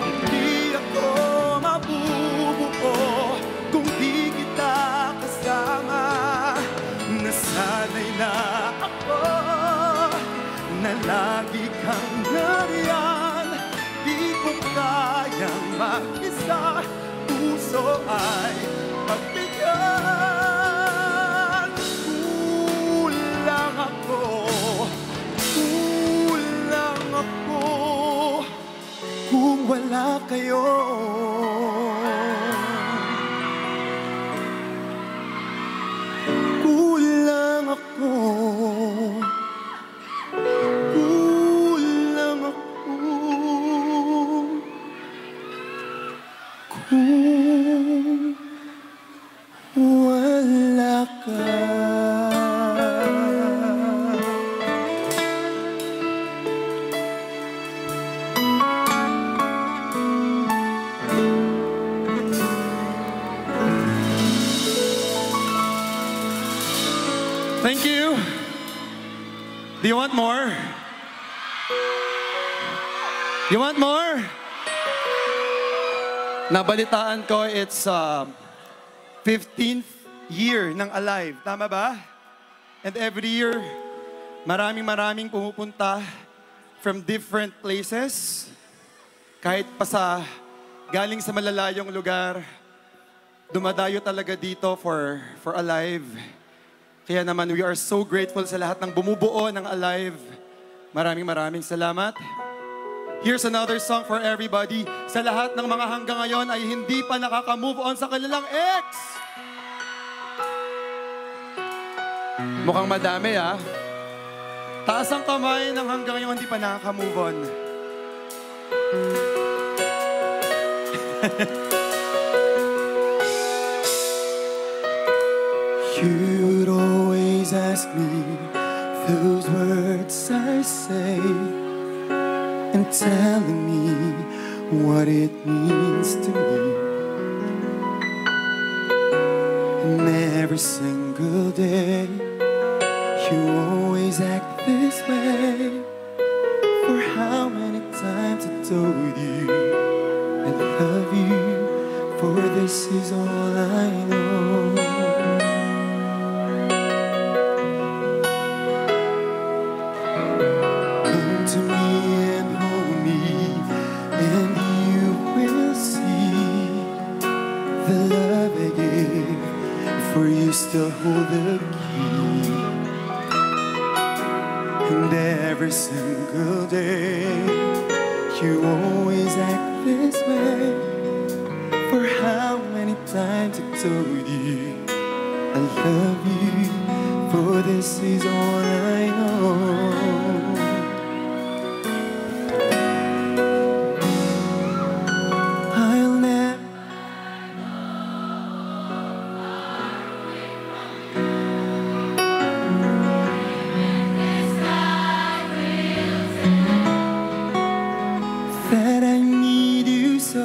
S10: Hindi ako mabubuo kung di kita kasama. Nasanay na ako na lagi kang nariyan. Di ko kayang mag-isa, puso ay pagbigyan. Kulang ako kung wala kayo. Kulang ako. Kung wala ka. Thank you. Do you want more? You want more? Nabalitaan ko, it's 15th year ng Alive. Tama ba? And every year, maraming pumupunta from different places. Kahit pa sa galing sa malalayong lugar, dumadayo talaga dito for Alive. Kaya naman, we are so grateful sa lahat ng bumubuo ng Alive. Maraming salamat. Here's another song for everybody. Sa lahat ng mga hanggang ngayon ay hindi pa nakaka-move on sa kanilang ex. Mukhang madami, ah. Taas ang kamay ng hanggang ngayon hindi pa nakaka-move on. You'd always ask me those words I say, and telling me what it means to me. And every single day, you always act this way. For how many times I told you I love you, for this is all I know. Come to me and hold me, and you will see the love I gave, for you still hold the key. And every single day, you always act this way. For how many times I told you I love you, for this is all I know. I'll never that I need you so,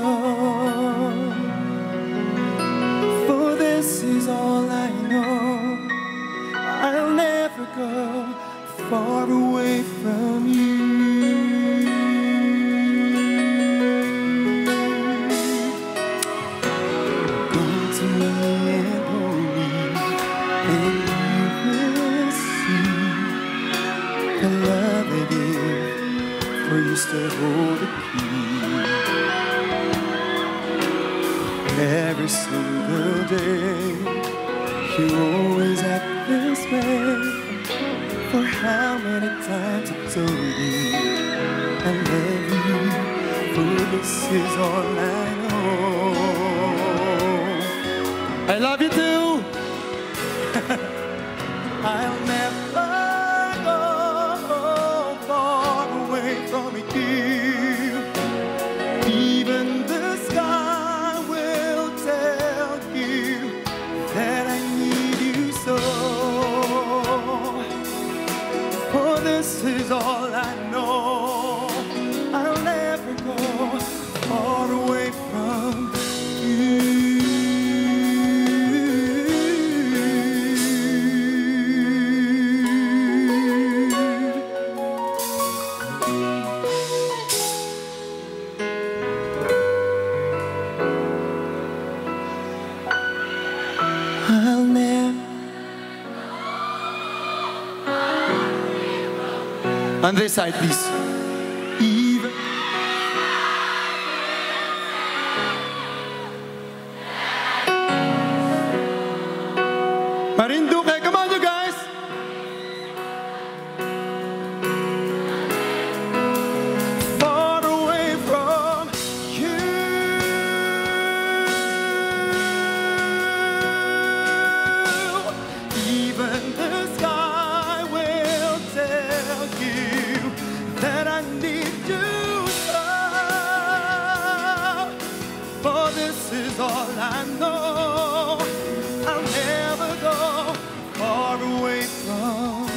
S10: for this is all I know. I'll never go far away from you. Come to me and hold me, and you will see the love I give, for you still hold the key. Every single day, you always act this way. For how many times I told you I love you, for this is all I know. I love you too. I'll never go far away from you. Even the sky will tell you that I need you so. For this is all I know. I'll never go far away from you. I'll never. On this side, please. Even. Marinduque, come on, you guys. Far away from you. Even the sky will tell you that I need you so. For this is all I know. I'll never go far away from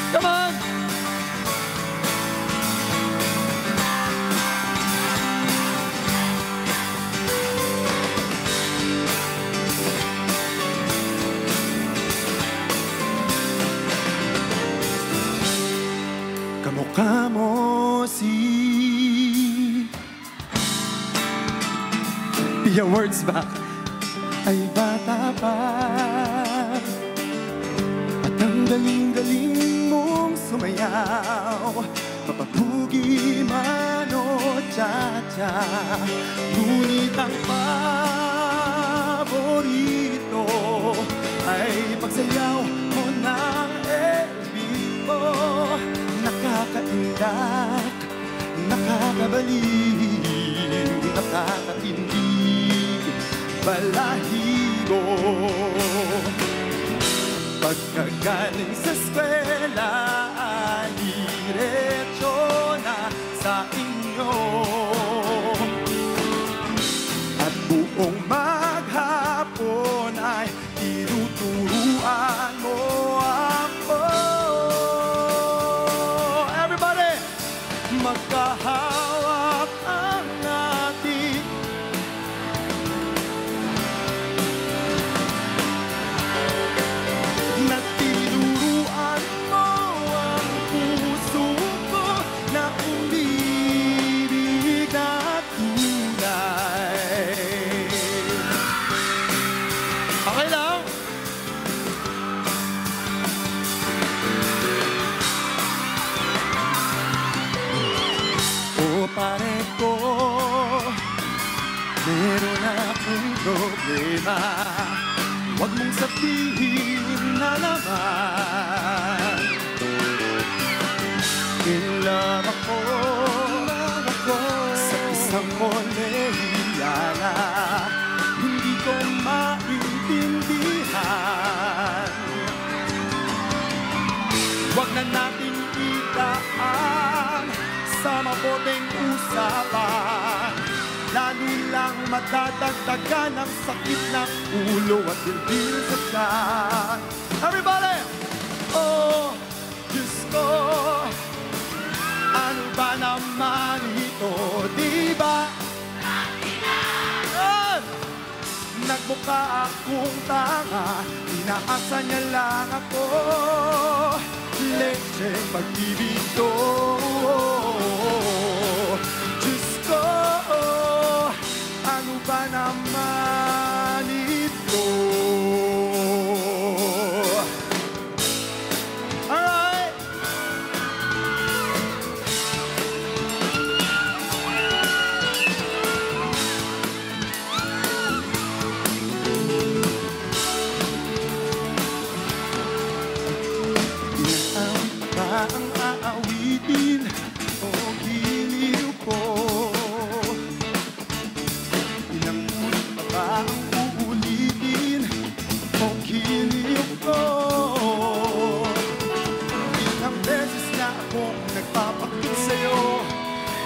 S10: Come on! Kamukha mo si Pia Words ba? Ay bata pa. At ang galing-galing mong sumayaw, mapapugi man o cha-cha. Ngunit ang paborito ay pagsayaw mo ng balahibo. Pagkagaling sa eskwela ay diretso na sa inyo. At buong maghapon ay tinuturuan mo ako. Everybody! Magkahawak ang ating na tinuruan mo ang puso ko na umibig na tunay. Okay lang? O pare ko, meron akong problema. Huwag mong sabihin na naman in love ako sa isang kolehiyala. Hindi ko maintindihan. Huwag na natin idaan sa maboteng usapan. Lalo lang madadagdagan ang sakit ng ulo at dibdib sa tiyan. Everybody! Oh, Diyos ko, ano ba naman ito, diba? Nagmukha akong tanga, inaasa niya lang ako. Leche pag-ibig to. Diyos ko, ano ba naman ito? Alright! Ilan ba ang aawitin o giliw ko? Ilang ulit pa ba ang uulitin o giliw ko? Ilang beses na akong nagpapakit sa'yo,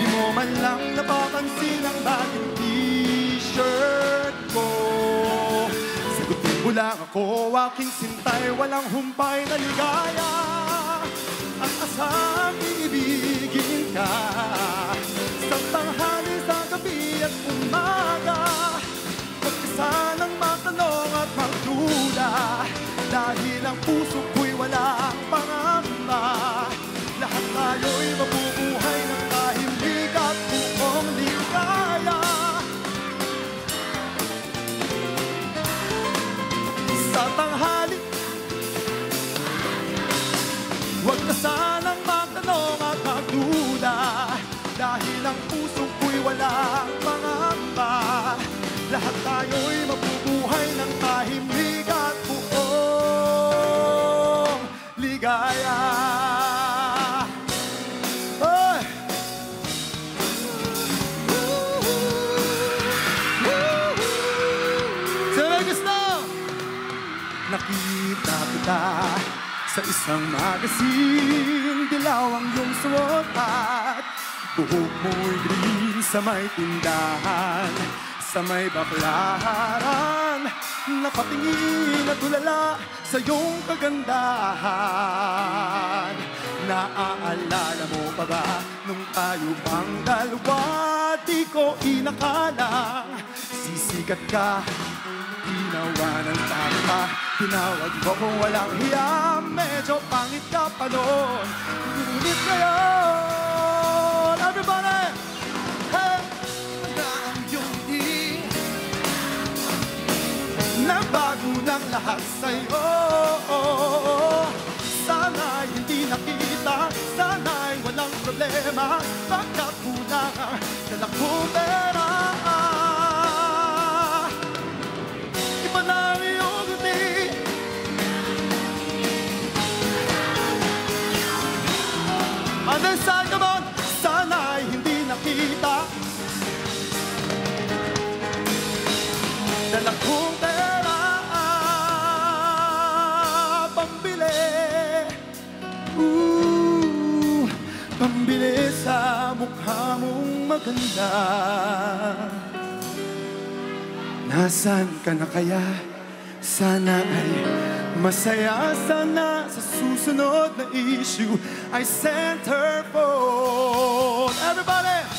S10: di mo man lang napapansin ang bagong t-shirt ko. Sagutin mo lang ako, aking sintay, walang humpay na ligaya. Ang asang iibigin ka sa tanghali, sa gabi at umaga. Mag-isa ng matanong at magduda, dahil ang puso ko'y walang pangamba. Lahat tayo'y mabubuhay ng tahimik at buong ligaya. Sa tanghali, huwag ka sanang magtanong at magduda, dahil ang puso ko'y walang pangamba. Lahat tayo'y mabubuhay ng tahimik at buong ligaya. Oy! Sino may gusto? Nakita kita sa isang magazine, dilaw ang iyong suot at buhok mo'y green sa may tindahan, sa may baklaran. Napatingin at tulala sa iyong kagandahan. Naaalala mo pa ba nung tayo pang dalawa? Di ko inakalang sisikat ka. Ginawa ng tama, tinawag mo kung walang hiya. Medyo pangit ka pa noon, ngunit ngayon, everybody! Hey! Na ang iyong nabago ng lahat sa'yo. Sana'y hindi nakita, sana'y walang problema, pagkat kulang ang dala kong pera. Iba na ang iyong guni. Other side, come on! Sana'y hindi nakita, dala mukha mong maganda. Nasaan ka na kaya? Sana ay masaya. Sana sa susunod na issue ay centerfold. Everybody!